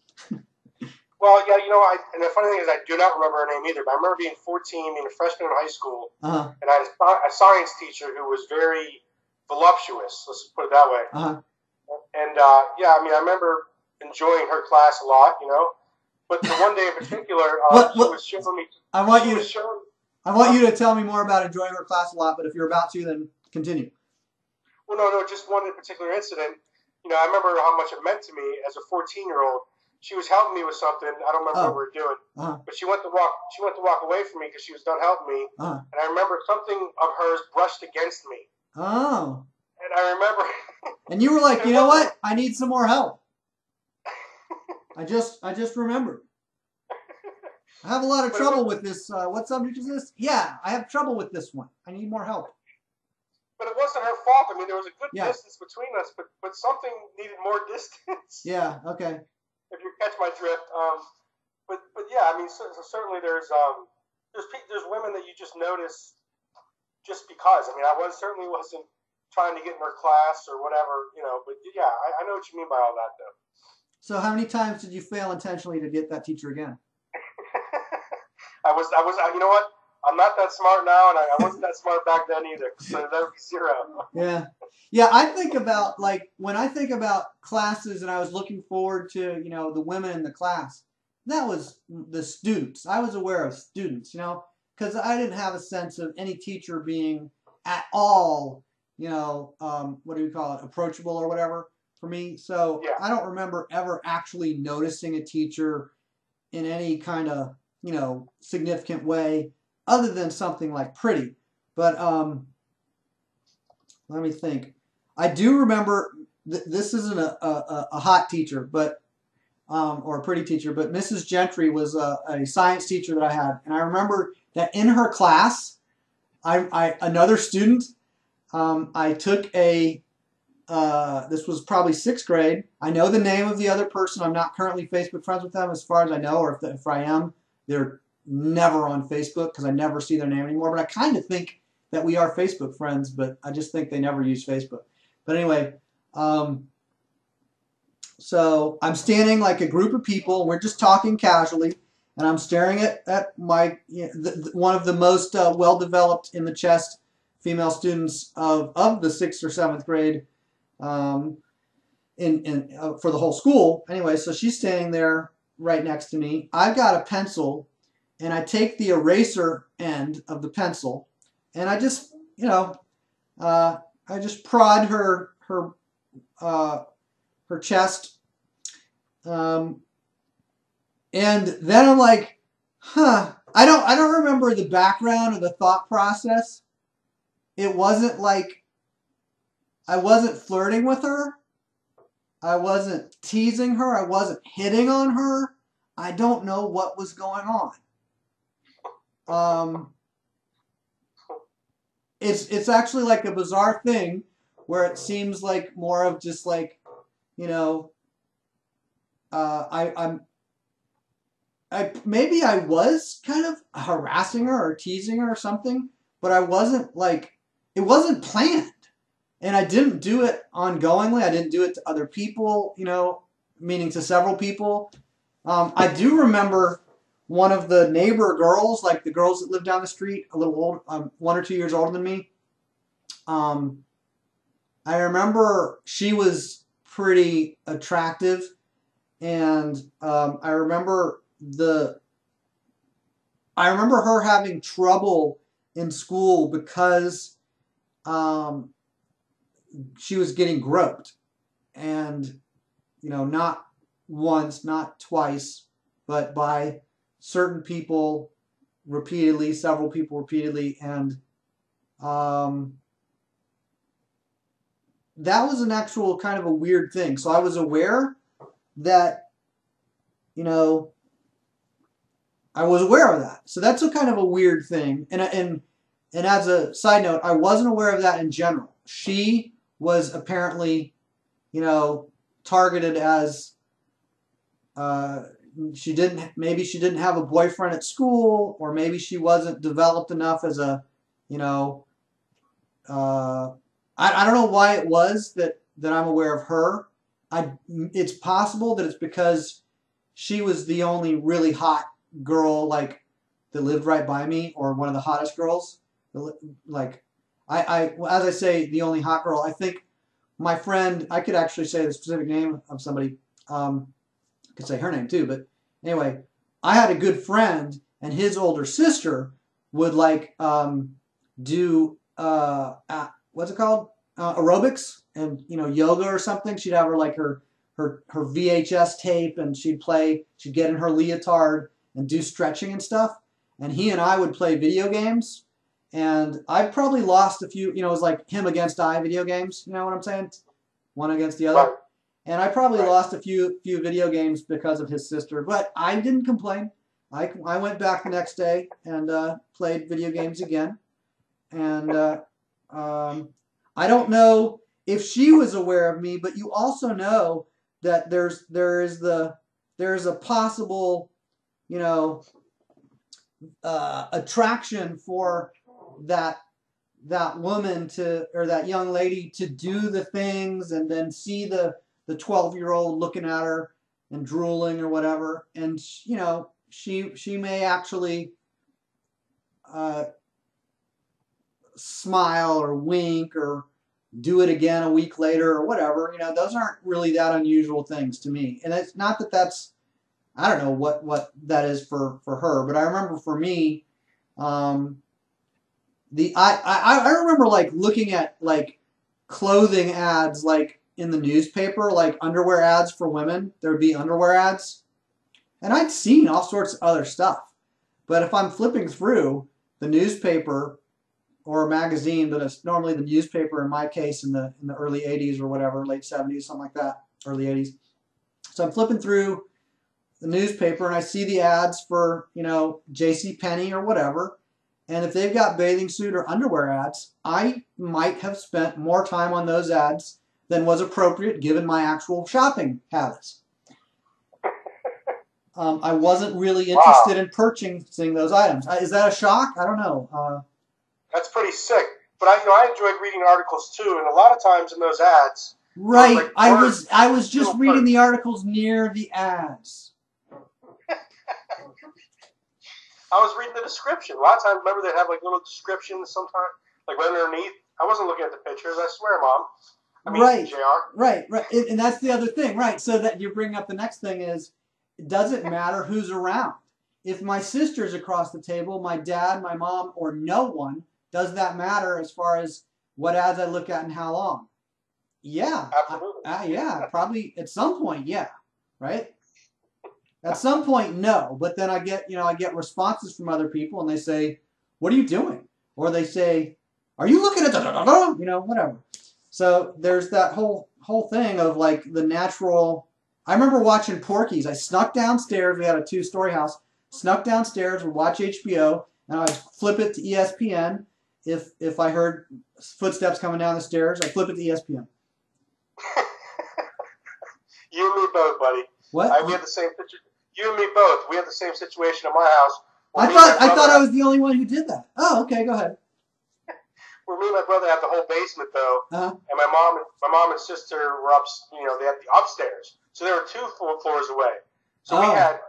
Well, yeah, you know, and the funny thing is, I do not remember her name either. But I remember being 14, being a freshman in high school, and I had a science teacher who was very voluptuous. Let's put it that way. And yeah, I mean, I remember enjoying her class a lot, you know. But the one day in particular, she was showing me. I want you to tell me more about enjoying her class a lot. But if you're about to, then continue. Well, no, just one particular incident. You know, I remember how much it meant to me as a 14-year-old. She was helping me with something. I don't remember what we were doing, but she went to walk away from me because she was done helping me. And I remember something of hers brushed against me. Oh. And I remember. And you were like, you know what? I need some more help. I just remembered. I have a lot of trouble with this. What subject is this? Yeah, I have trouble with this one. I need more help. But it wasn't her fault. I mean, there was a good distance between us, but something needed more distance. Yeah. Okay. If you catch my drift, but yeah, I mean, so certainly there's women that you just notice just because. I mean, I certainly wasn't trying to get in her class or whatever, you know. But yeah, I know what you mean by all that, though. So how many times did you fail intentionally to get that teacher again? I was. You know what? I'm not that smart now, and I wasn't that smart back then either. So that would be 0. Yeah. Yeah, I think about, like, when I think about classes and I was looking forward to, you know, the women in the class, that was the students. I was aware of students, you know, because I didn't have a sense of any teacher being at all, you know, what do you call it, approachable or whatever for me. So yeah. I don't remember ever actually noticing a teacher in any kind of, you know, significant way other than something like pretty. But let me think. I do remember, this isn't a hot teacher, but or a pretty teacher, but Mrs. Gentry was a science teacher that I had. And I remember that in her class, another student, I took this was probably 6th grade. I know the name of the other person. I'm not currently Facebook friends with them as far as I know, or if I am, they're never on Facebook because I never see their name anymore. But I kind of think that we are Facebook friends, but I just think they never use Facebook. But anyway, so I'm standing like a group of people. We're just talking casually, and I'm staring at my one of the most well-developed in the chest female students of the 6th or 7th grade for the whole school. Anyway, so she's standing there right next to me. I've got a pencil, and I take the eraser end of the pencil, and I just, you know, I just prod her chest Um, and then I'm like, huh. I don't remember the background or the thought process. It wasn't like I wasn't flirting with her. I wasn't teasing her. I wasn't hitting on her. I don't know what was going on. It's actually like a bizarre thing where it seems like more of just like, you know, I maybe I was kind of harassing her or teasing her or something, but I wasn't like it wasn't planned. And I didn't do it ongoingly. I didn't do it to other people, you know, meaning to several people. I do remember one of the neighbor girls, like the girls that lived down the street, a little old, 1 or 2 years older than me. I remember she was pretty attractive, and I remember her having trouble in school because she was getting groped, and you know, not once, not twice, but by certain people repeatedly, several people repeatedly, and that was an actual kind of a weird thing. So I was aware that, you know, I was aware of that. So that's a kind of a weird thing. And as a side note, I wasn't aware of that in general. She was apparently, you know, targeted as maybe she didn't have a boyfriend at school, or maybe she wasn't developed enough as a, you know, I don't know why it was that I'm aware of her. It's possible that it's because she was the only really hot girl like that lived right by me, or one of the hottest girls. Like as I say, the only hot girl. I think my friend, I could actually say the specific name of somebody. I could say her name too, but anyway, I had a good friend, and his older sister would like do what's it called, aerobics, and you know, yoga or something. She'd have her VHS tape, and she'd get in her leotard and do stretching and stuff. And he and I would play video games, and I probably lost a few. You know, it was like him against I video games. You know what I'm saying? One against the other. Right. And I probably lost a few video games because of his sister, but I didn't complain. I went back the next day and played video games again. And I don't know if she was aware of me, but you also know that there is a possible, you know, attraction for that woman to, or that young lady to do the things, and then see the 12-year-old looking at her and drooling or whatever, and you know, she may actually smile or wink or do it again a week later or whatever. You know, those aren't really that unusual things to me, and it's not that that's, I don't know what that is for her, but I remember for me, I remember like looking at like clothing ads like in the newspaper, like underwear ads for women. There would be underwear ads, and I'd seen all sorts of other stuff. But if I'm flipping through the newspaper or a magazine, but it's normally the newspaper in my case in the early 80s or whatever, late 70s, something like that, early 80s. So I'm flipping through the newspaper and I see the ads for, you know, J.C. Penney or whatever. And if they've got bathing suit or underwear ads, I might have spent more time on those ads than was appropriate given my actual shopping habits. I wasn't really interested in purchasing those items. Is that a shock? I don't know. That's pretty sick. But I enjoyed reading articles too, and a lot of times in those ads. Right. Like I was just reading the articles near the ads. I was reading the description. A lot of times, remember, they'd have like little descriptions sometimes, like right underneath. I wasn't looking at the pictures, I swear, Mom. I mean, right. JR. Right. And that's the other thing, right? So that you bring up the next thing is, it doesn't matter who's around. If my sister's across the table, my dad, my mom, or no one, does that matter as far as what ads I look at and how long? Yeah. Absolutely. Yeah, probably at some point, yeah. Right? At some point, no. But then I get responses from other people, and they say, "What are you doing?" Or they say, "Are you looking at the whatever." So there's that whole thing of like the natural. I remember watching Porky's. I snuck downstairs. We had a 2-story house. Snuck downstairs. Would watch HBO, and I'd flip it to ESPN. If I heard footsteps coming down the stairs, I'd flip it to ESPN. You and me both, buddy. What? We had the same picture. You and me both. We had the same situation in my house. I thought I was the only one who did that. Oh, okay, go ahead. Where me and my brother had the whole basement though, Uh-huh. and my mom and sister were up. They had the upstairs, so they were 2 floors away. So we had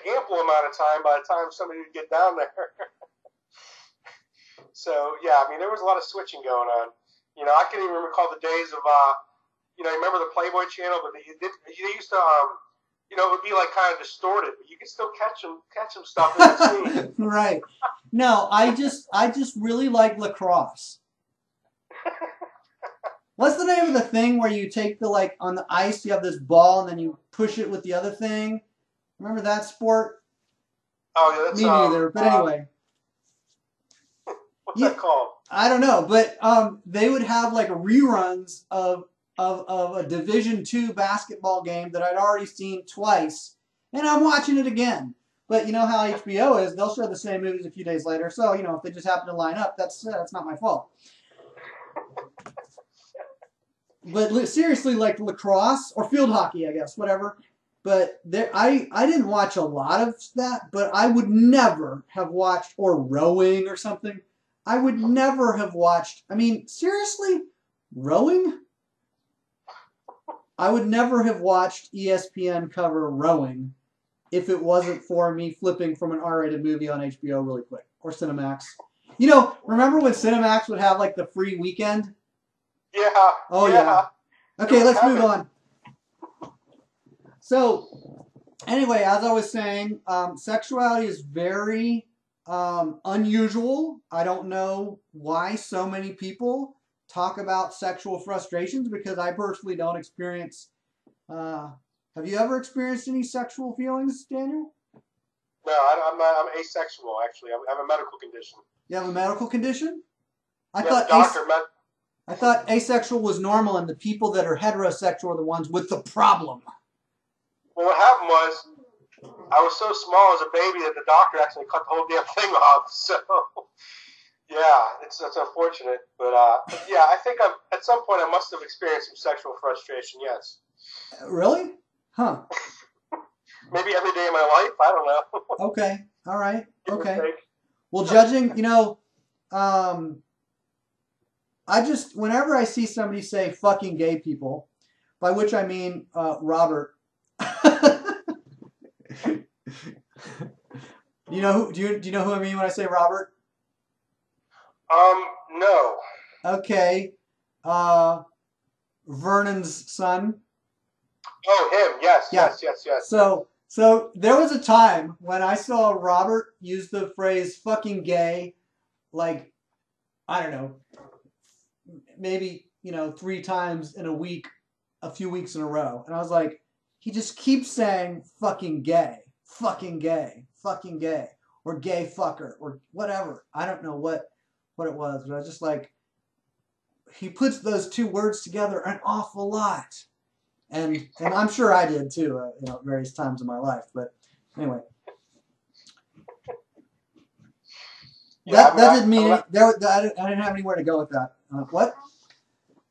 ample amount of time by the time somebody would get down there. So yeah, I mean there was a lot of switching going on. I can even recall the days of remember the Playboy channel, but they used to it would be like kind of distorted, but you could still catch them stuff in between. Right. No, I just really like lacrosse. What's the name of the thing where you take on the ice, you have this ball and then you push it with the other thing? Remember that sport? Oh, yeah, that's me neither. But anyway. What's that called? I don't know, but they would have like reruns of a Division II basketball game that I'd already seen twice, and I'm watching it again. But you know how HBO is; they'll show the same movies a few days later. So if they just happen to line up, that's not my fault. But seriously, like lacrosse or field hockey, I guess, whatever. But I didn't watch a lot of that, but I would never have watched, or rowing or something. I would never have watched. I mean, seriously, rowing? I would never have watched ESPN cover rowing if it wasn't for me flipping from an R-rated movie on HBO really quick, or Cinemax. Remember when Cinemax would have like the free weekend? Yeah. Oh yeah. Okay, let's move on. So, anyway, as I was saying, sexuality is very unusual. I don't know why so many people talk about sexual frustrations, because I personally don't experience. Have you ever experienced any sexual feelings, Daniel? No, I'm asexual. Actually, I have a medical condition. You have a medical condition? I thought asexual was normal, and the people that are heterosexual are the ones with the problem. Well, what happened was, I was so small as a baby that the doctor actually cut the whole damn thing off. So, yeah, it's unfortunate. But yeah, I think at some point I must have experienced some sexual frustration, yes. Really? Huh. Maybe every day of my life, I don't know. Okay, all right, okay. Well, judging, whenever I see somebody say fucking gay people, by which I mean Robert. Do you know who I mean when I say Robert? No. Okay. Vernon's son. Oh, him. Yes, yeah. yes. So there was a time when I saw Robert use the phrase fucking gay, like, I don't know, maybe, 3 times in a week, a few weeks in a row. And I was like, he just keeps saying fucking gay, fucking gay, fucking gay, or gay fucker, or whatever. I don't know what it was, but I was just like, he puts those 2 words together an awful lot. And I'm sure I did too, at various times in my life. But anyway, that didn't mean I didn't have anywhere to go with that. What?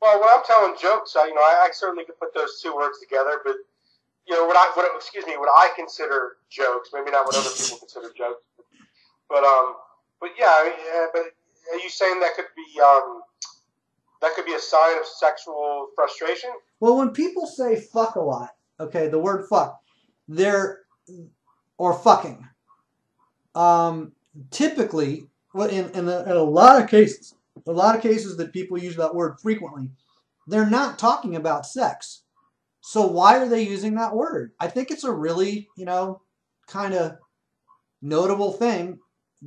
Well, when I'm telling jokes, I certainly could put those 2 words together. But what I consider jokes, maybe not what other people consider jokes. But yeah, but are you saying that could be a sign of sexual frustration? Well, when people say fuck a lot, okay, the word fuck, or fucking, typically, in a lot of cases that people use that word frequently, they're not talking about sex. So why are they using that word? I think it's a really, kind of notable thing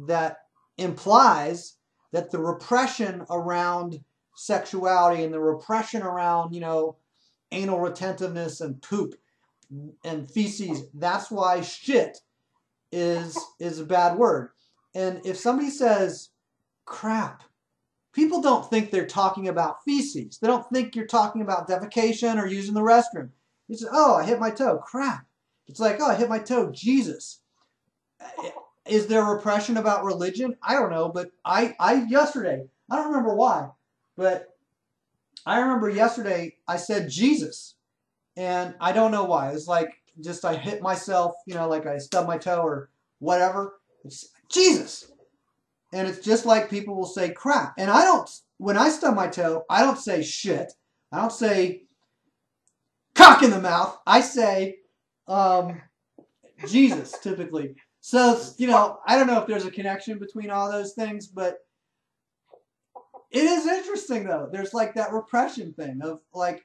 that implies that the repression around sexuality and the repression around, anal retentiveness and poop and feces. That's why shit is a bad word. And if somebody says crap, people don't think they're talking about feces. They don't think you're talking about defecation or using the restroom. You say, oh, I hit my toe. Crap. It's like, oh, I hit my toe. Jesus. Is there repression about religion? I don't know, but I yesterday, I don't remember why, but I remember yesterday I said Jesus, and I don't know why. It's like just I hit myself, like I stubbed my toe or whatever. It's Jesus. And it's just like people will say crap. And I don't, when I stub my toe, I don't say shit. I don't say cock in the mouth. I say Jesus, typically. So, I don't know if there's a connection between all those things, but it is interesting, though. There's like that repression thing of like,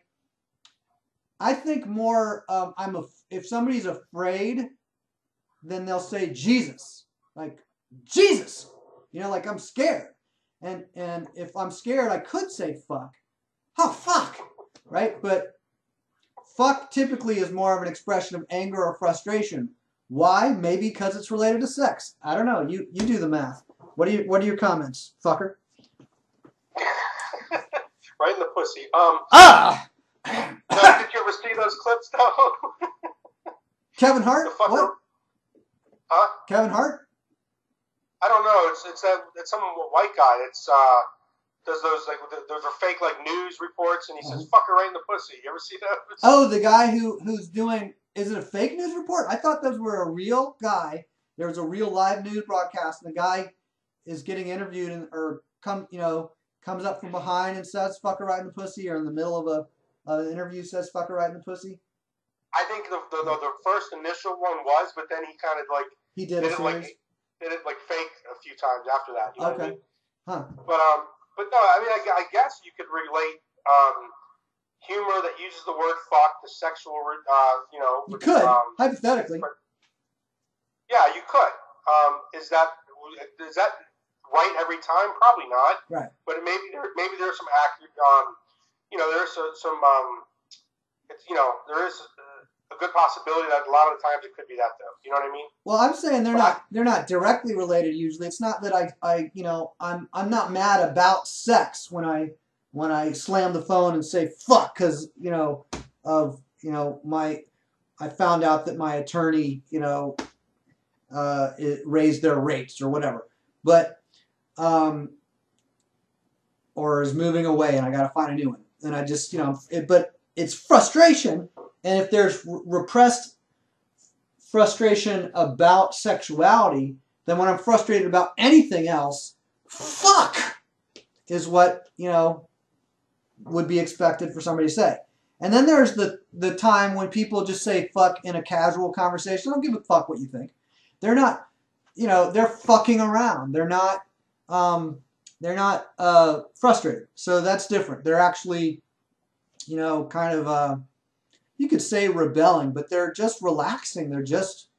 I think more, if somebody's afraid, then they'll say Jesus. Like, Jesus! Like I'm scared. And if I'm scared, I could say fuck. Oh, fuck! Right? But fuck typically is more of an expression of anger or frustration. Why? Maybe because it's related to sex. I don't know. You do the math. What are your comments, fucker? Right in the pussy. Ah! No, did you ever see those clips though? Kevin Hart? What? Huh? Kevin Hart? I don't know. It's some white guy. It's does those those are fake like news reports, and he says "fuck her right in the pussy." You ever see those? Oh, the guy who's doing. Is it a fake news report? I thought those were a real guy. There was a real live news broadcast, and the guy is getting interviewed comes up from behind and says "fuck her right in the pussy," or in the middle of an interview says "fuck her right in the pussy." I think the first initial one was, but then he kind of like he did it like fake a few times after that. You know what I mean? Huh. But no, I mean I guess you could relate humor that uses the word fuck to sexual. You could hypothetically. Yeah, you could. Is that right every time? Probably not. Right. But maybe there's some accurate. There's some. There is a good possibility that a lot of the times it could be that though. You know what I mean? Well, I'm saying they're not directly related usually. It's not that I'm not mad about sex when I slam the phone and say fuck because I found out that my attorney it raised their rates or whatever, but or is moving away and I got to find a new one, and I just but it's frustration. And if there's repressed frustration about sexuality, then when I'm frustrated about anything else, fuck is what, would be expected for somebody to say. And then there's the time when people just say fuck in a casual conversation. I don't give a fuck what you think. They're not, they're fucking around. They're not frustrated. So that's different. They're actually, kind of, you could say rebelling, but they're just relaxing. They're just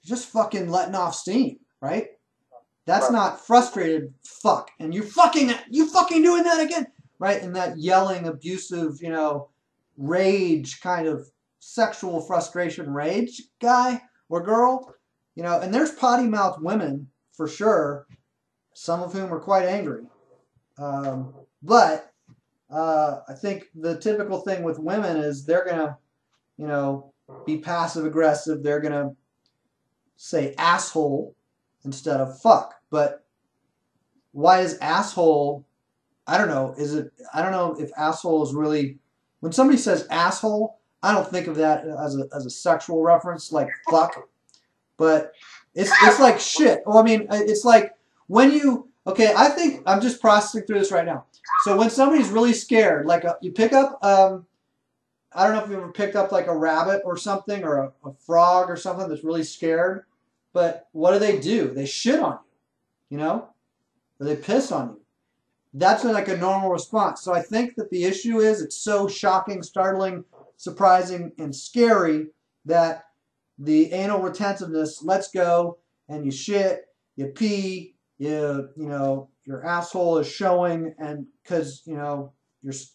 fucking letting off steam, right? That's not frustrated fuck. And you fucking doing that again, right? And that yelling, abusive, rage kind of sexual frustration rage guy or girl, and there's potty mouthed women for sure, some of whom are quite angry. But I think the typical thing with women is they're going to, be passive aggressive. They're going to say asshole instead of fuck. But why is asshole, I don't know if asshole is really, when somebody says asshole, I don't think of that as a sexual reference like fuck. But it's like shit. Well, I mean, it's like when I think I'm just processing through this right now. So when somebody's really scared, like you pick up, I don't know if you ever picked up like a rabbit or something or a frog or something that's really scared, but what do? They shit on you, or they piss on you. That's like a normal response. So I think that the issue is it's so shocking, startling, surprising, and scary that the anal retentiveness lets go and you shit, you pee, your asshole is showing, and because, you're,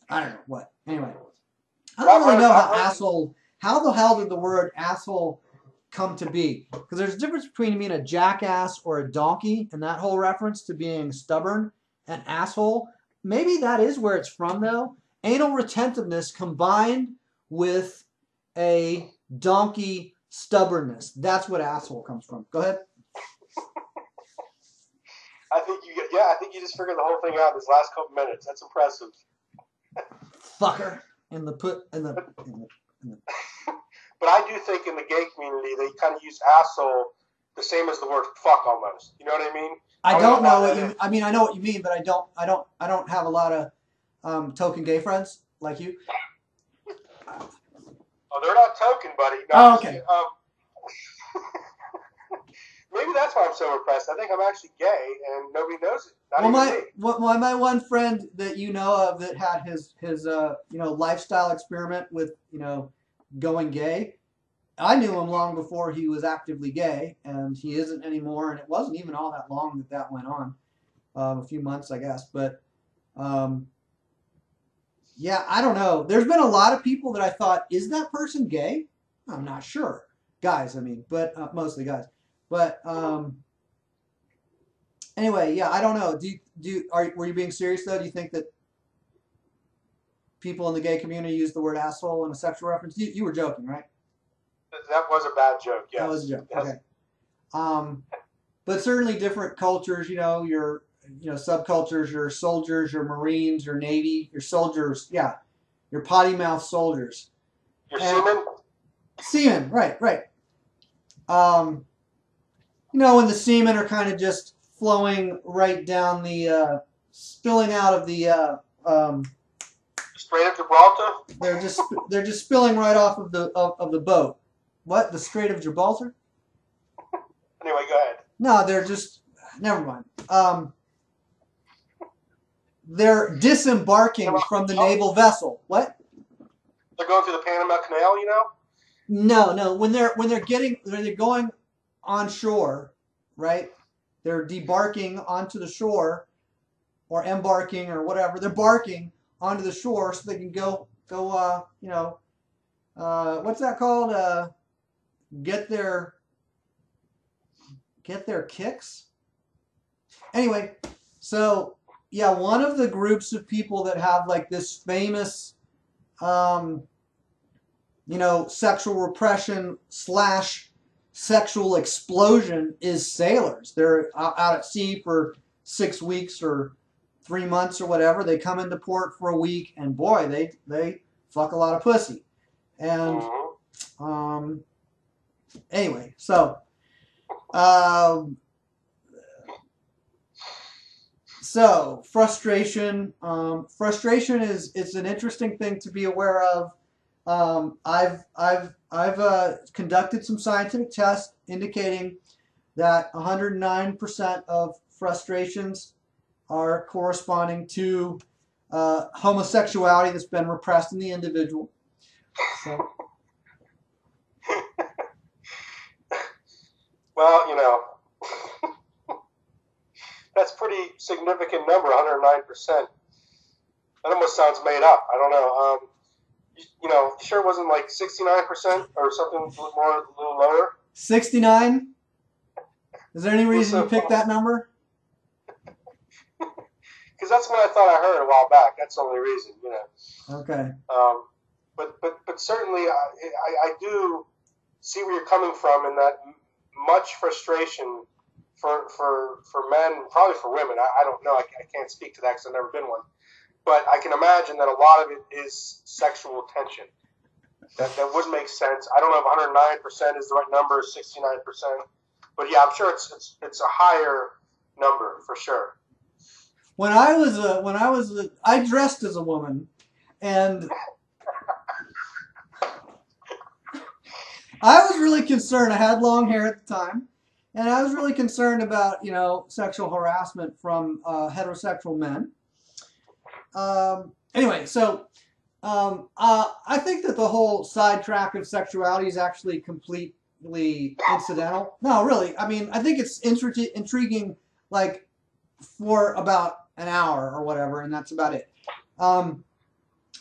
I don't know what. Anyway, I don't really know how the hell did the word asshole come to be? Because there's a difference between being a jackass or a donkey, and that whole reference to being stubborn and asshole. Maybe that is where it's from, though. Anal retentiveness combined with a donkey stubbornness. That's what asshole comes from. Go ahead. I think you just figured the whole thing out in these last couple minutes. That's impressive. Fucker. But I do think in the gay community they kind of use asshole the same as the word fuck almost. You know what I mean? I don't know what you. I mean, I know what you mean, but I don't have a lot of token gay friends like you. Oh, they're not token, buddy. No, oh, okay. Maybe that's why I'm so repressed. I think I'm actually gay, and nobody knows it. My one friend that you know of that had his lifestyle experiment with going gay. I knew him long before he was actively gay, and he isn't anymore. And it wasn't even all that long that went on, a few months, I guess. But yeah, I don't know. There's been a lot of people that I thought, is that person gay? I'm not sure. Guys, I mean, but mostly guys. But anyway, yeah, I don't know. Were you being serious though? Do you think that people in the gay community use the word asshole in a sexual reference? You were joking, right? That was a bad joke. Yes. That was a joke. Yes. Okay. But certainly different cultures. Your subcultures. Your soldiers. Your Marines. Your Navy. Your soldiers. Yeah. Your potty mouth soldiers. Your seamen. Seamen. Right. When the semen are kind of just flowing right down the, spilling out of the, Strait of Gibraltar. They're just spilling right off of the boat. What? The Strait of Gibraltar? Anyway, go ahead. No, they're just. Never mind. They're disembarking from the naval vessel. What? They're going through the Panama Canal, No. When they're going on shore, right? They're debarking onto the shore, or embarking, or whatever. They're barking onto the shore so they can go. What's that called? Get their kicks. Anyway, so yeah, one of the groups of people that have like this famous, sexual repression / sexual explosion is sailors. They're out at sea for 6 weeks or 3 months or whatever. They come into port for a week, and boy, they fuck a lot of pussy. And anyway, so frustration. Frustration is an interesting thing to be aware of. I've conducted some scientific tests indicating that 109% of frustrations are corresponding to homosexuality that's been repressed in the individual. So. Well, that's pretty significant number, 109%. That almost sounds made up. I don't know. Sure it wasn't like 69% or something a little lower? 69? Is there any reason you picked that number? Because that's what I thought I heard a while back. That's the only reason, Okay. But certainly I do see where you're coming from in that much frustration for men, probably for women. I don't know. I can't speak to that because I've never been one. But I can imagine that a lot of it is sexual tension. That would make sense. I don't know if 109% is the right number, 69%. But yeah, I'm sure it's a higher number for sure. I dressed as a woman, and I was really concerned. I had long hair at the time, and I was really concerned about sexual harassment from heterosexual men. Anyway, so I think that the whole sidetrack of sexuality is actually completely incidental. No, really. I mean, I think it's intriguing, for about an hour or whatever, and that's about it.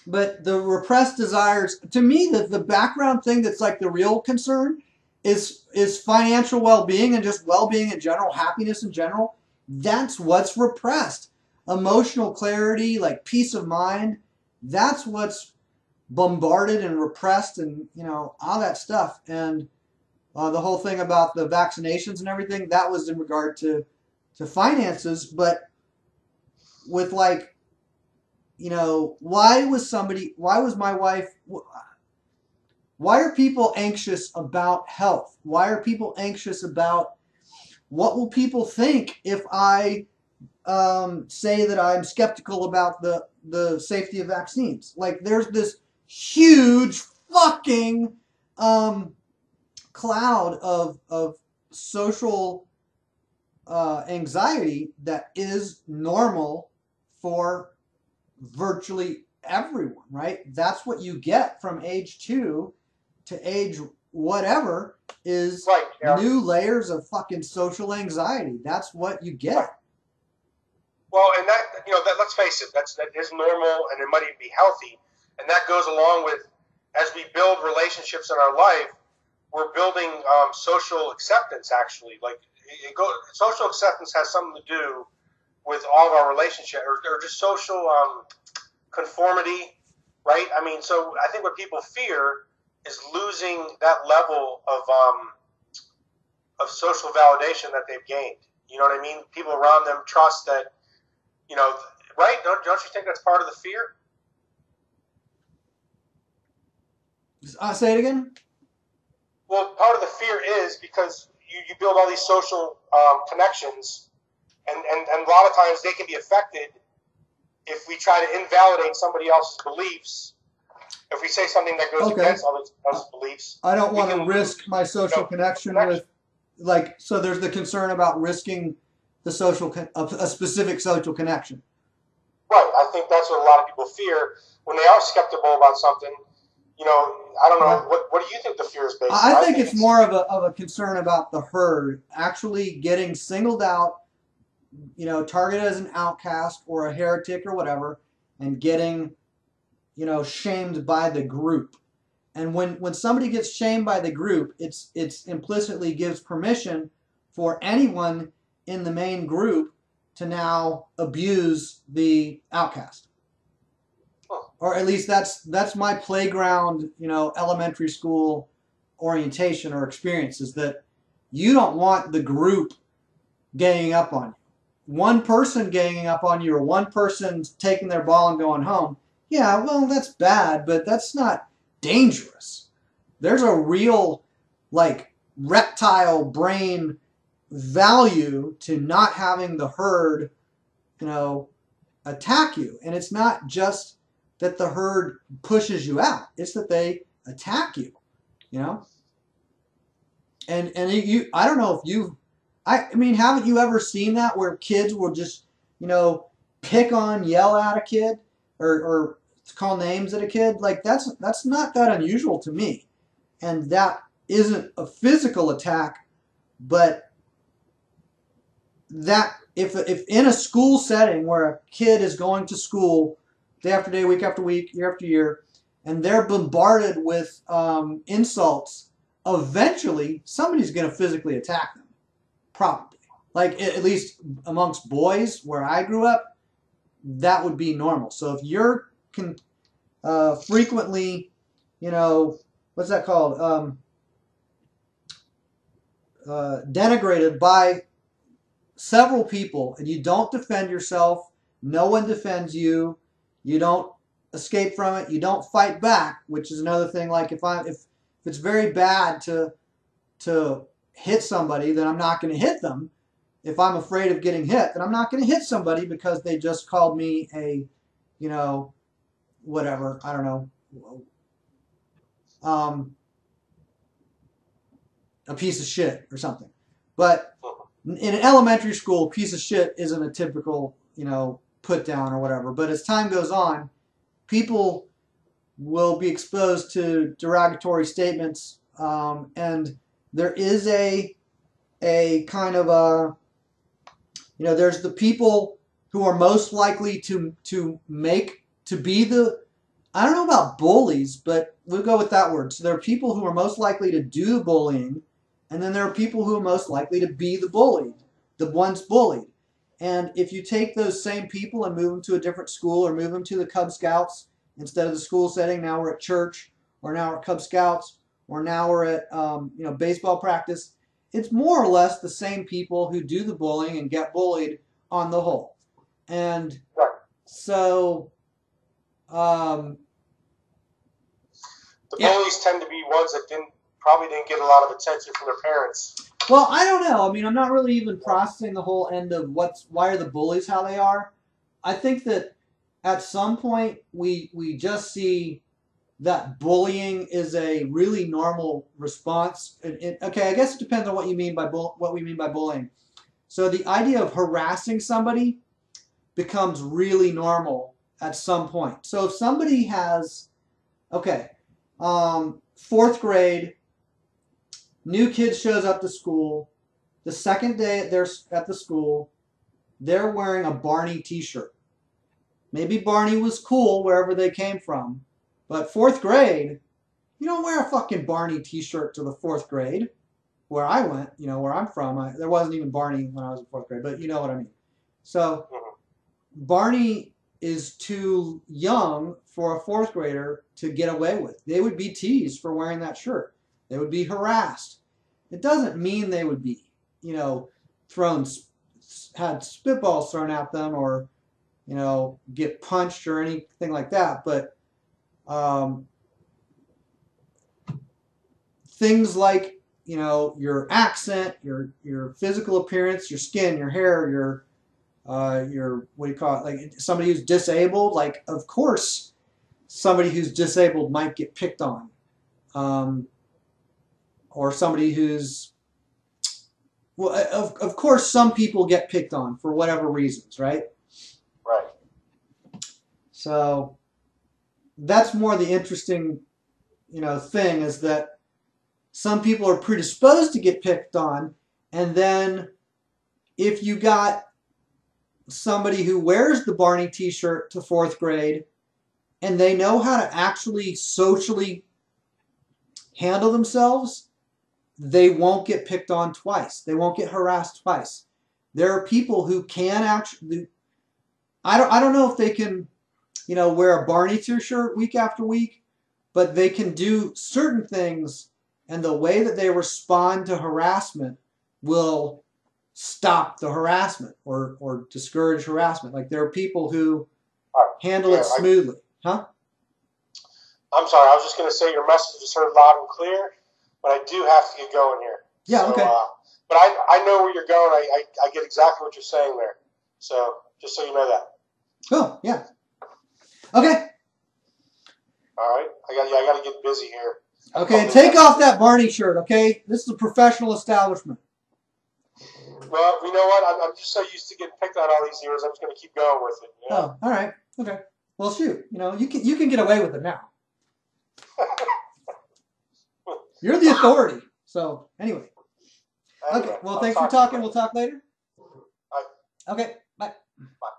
But the repressed desires, to me, the background thing that's like the real concern is financial well-being and just well-being in general, happiness in general. That's what's repressed. Emotional clarity, like peace of mind, that's what's bombarded and repressed, and all that stuff. And the whole thing about the vaccinations and everything, that was in regard to finances. But with like, why was my wife, why are people anxious about health? Why are people anxious about what will people think if I say that I'm skeptical about the safety of vaccines? Like, there's this huge fucking cloud of social anxiety that is normal for virtually everyone, right? That's what you get from age 2 to age whatever is Right. Yeah. new layers of fucking social anxiety. That's what you get. Right. Well, and that let's face it, that is normal, and it might even be healthy, and that goes along with, as we build relationships in our life, we're building social acceptance. Actually, like social acceptance has something to do with all of our relationship, or just social conformity, right? I mean, so I think what people fear is losing that level of social validation that they've gained. You know what I mean? People around them trust that, right? Don't you think that's part of the fear? Say it again. Well, part of the fear is because you build all these social connections, and a lot of times they can be affected if we try to invalidate somebody else's beliefs. If we say something that goes against other else's beliefs, I don't want to risk my social connection with, like, so there's the concern about risking the a specific social connection. Right. I think that's what a lot of people fear when they are skeptical about something. I don't know. What do you think the fear is based on? I think it's more of a concern about the herd actually getting singled out, targeted as an outcast or a heretic or whatever, and getting, shamed by the group. And when somebody gets shamed by the group, it's implicitly gives permission for anyone in the main group to now abuse the outcast. Or at least that's my playground, elementary school orientation or experience, is that you don't want the group ganging up on you. One person ganging up on you, or one person taking their ball and going home, yeah, well, that's bad, but that's not dangerous. There's a real, like, reptile brain value to not having the herd, attack you. And it's not just that the herd pushes you out. It's that they attack you, And I don't know if I mean, haven't you ever seen that where kids will just, pick on, yell at a kid, or call names at a kid? Like, that's not that unusual to me. And that isn't a physical attack, but that if in a school setting where a kid is going to school day after day, week after week, year after year, and they're bombarded with insults, eventually somebody's going to physically attack them. Probably. Like, at least amongst boys where I grew up, that would be normal. So if you're frequently, what's that called? Denigrated by several people, and you don't defend yourself, no one defends you, you don't escape from it, you don't fight back, which is another thing. Like, if it's very bad to hit somebody, then I'm not going to hit them. If I'm afraid of getting hit, then I'm not going to hit somebody because they just called me a, whatever, I don't know, a piece of shit or something. But in an elementary school, piece of shit isn't a typical, put down or whatever. But as time goes on, people will be exposed to derogatory statements, and there is a kind of a, there's the people who are most likely to be the I don't know about bullies, but we'll go with that word. So there are people who are most likely to do the bullying, and then there are people who are most likely to be the bullied, the ones bullied. And if you take those same people and move them to a different school or move them to the Cub Scouts instead of the school setting, now we're at church, or now we're at Cub Scouts, or now we're at baseball practice. It's more or less the same people who do the bullying and get bullied on the whole. And Right. so The yeah. bullies tend to be ones that probably didn't get a lot of attention from their parents. Well, I don't know. I mean, I'm not really even processing the whole end of why are the bullies how they are. I think that at some point we just see that bullying is a really normal response. Okay, I guess it depends on what you mean by what we mean by bullying. So the idea of harassing somebody becomes really normal at some point. So if somebody has, okay, fourth grade, new kid shows up to school. The second day they're at the school, they're wearing a Barney t-shirt. Maybe Barney was cool wherever they came from, but fourth grade, you don't wear a fucking Barney t-shirt to the fourth grade. Where I went, where I'm from, there wasn't even Barney when I was in fourth grade, but you know what I mean. So Barney is too young for a fourth grader to get away with. They would be teased for wearing that shirt. They would be harassed. It doesn't mean they would be, had spitballs thrown at them or, get punched or anything like that. But things like, your accent, your physical appearance, your skin, your hair, your what do you call it? Like somebody who's disabled, like of course somebody who's disabled might get picked on. Or somebody who's, well, of course some people get picked on for whatever reasons, right? Right. So that's more the interesting, thing is that some people are predisposed to get picked on, and then if you got somebody who wears the Barney t-shirt to fourth grade and they know how to actually socially handle themselves, they won't get picked on twice. They won't get harassed twice. There are people who can actually, I don't know if they can, wear a Barney t-shirt week after week, but they can do certain things, and the way that they respond to harassment will stop the harassment or discourage harassment. Like there are people who handle it smoothly. Huh? I'm sorry, I was just going to say your message is heard loud and clear, but I do have to get going here. Yeah, so, okay. But I know where you're going. I get exactly what you're saying there. So just so you know that. Cool, yeah. Okay. All right. I got to get busy here. Okay, take off that Barney shirt, okay? This is a professional establishment. Well, you know what? I'm just so used to getting picked on all these years. I'm just going to keep going with it. Oh, all right. Okay. Well, shoot. You can get away with it now. You're the authority. So, anyway. Okay. Well, thanks for talking. We'll talk later. All right. Okay. Bye. Bye.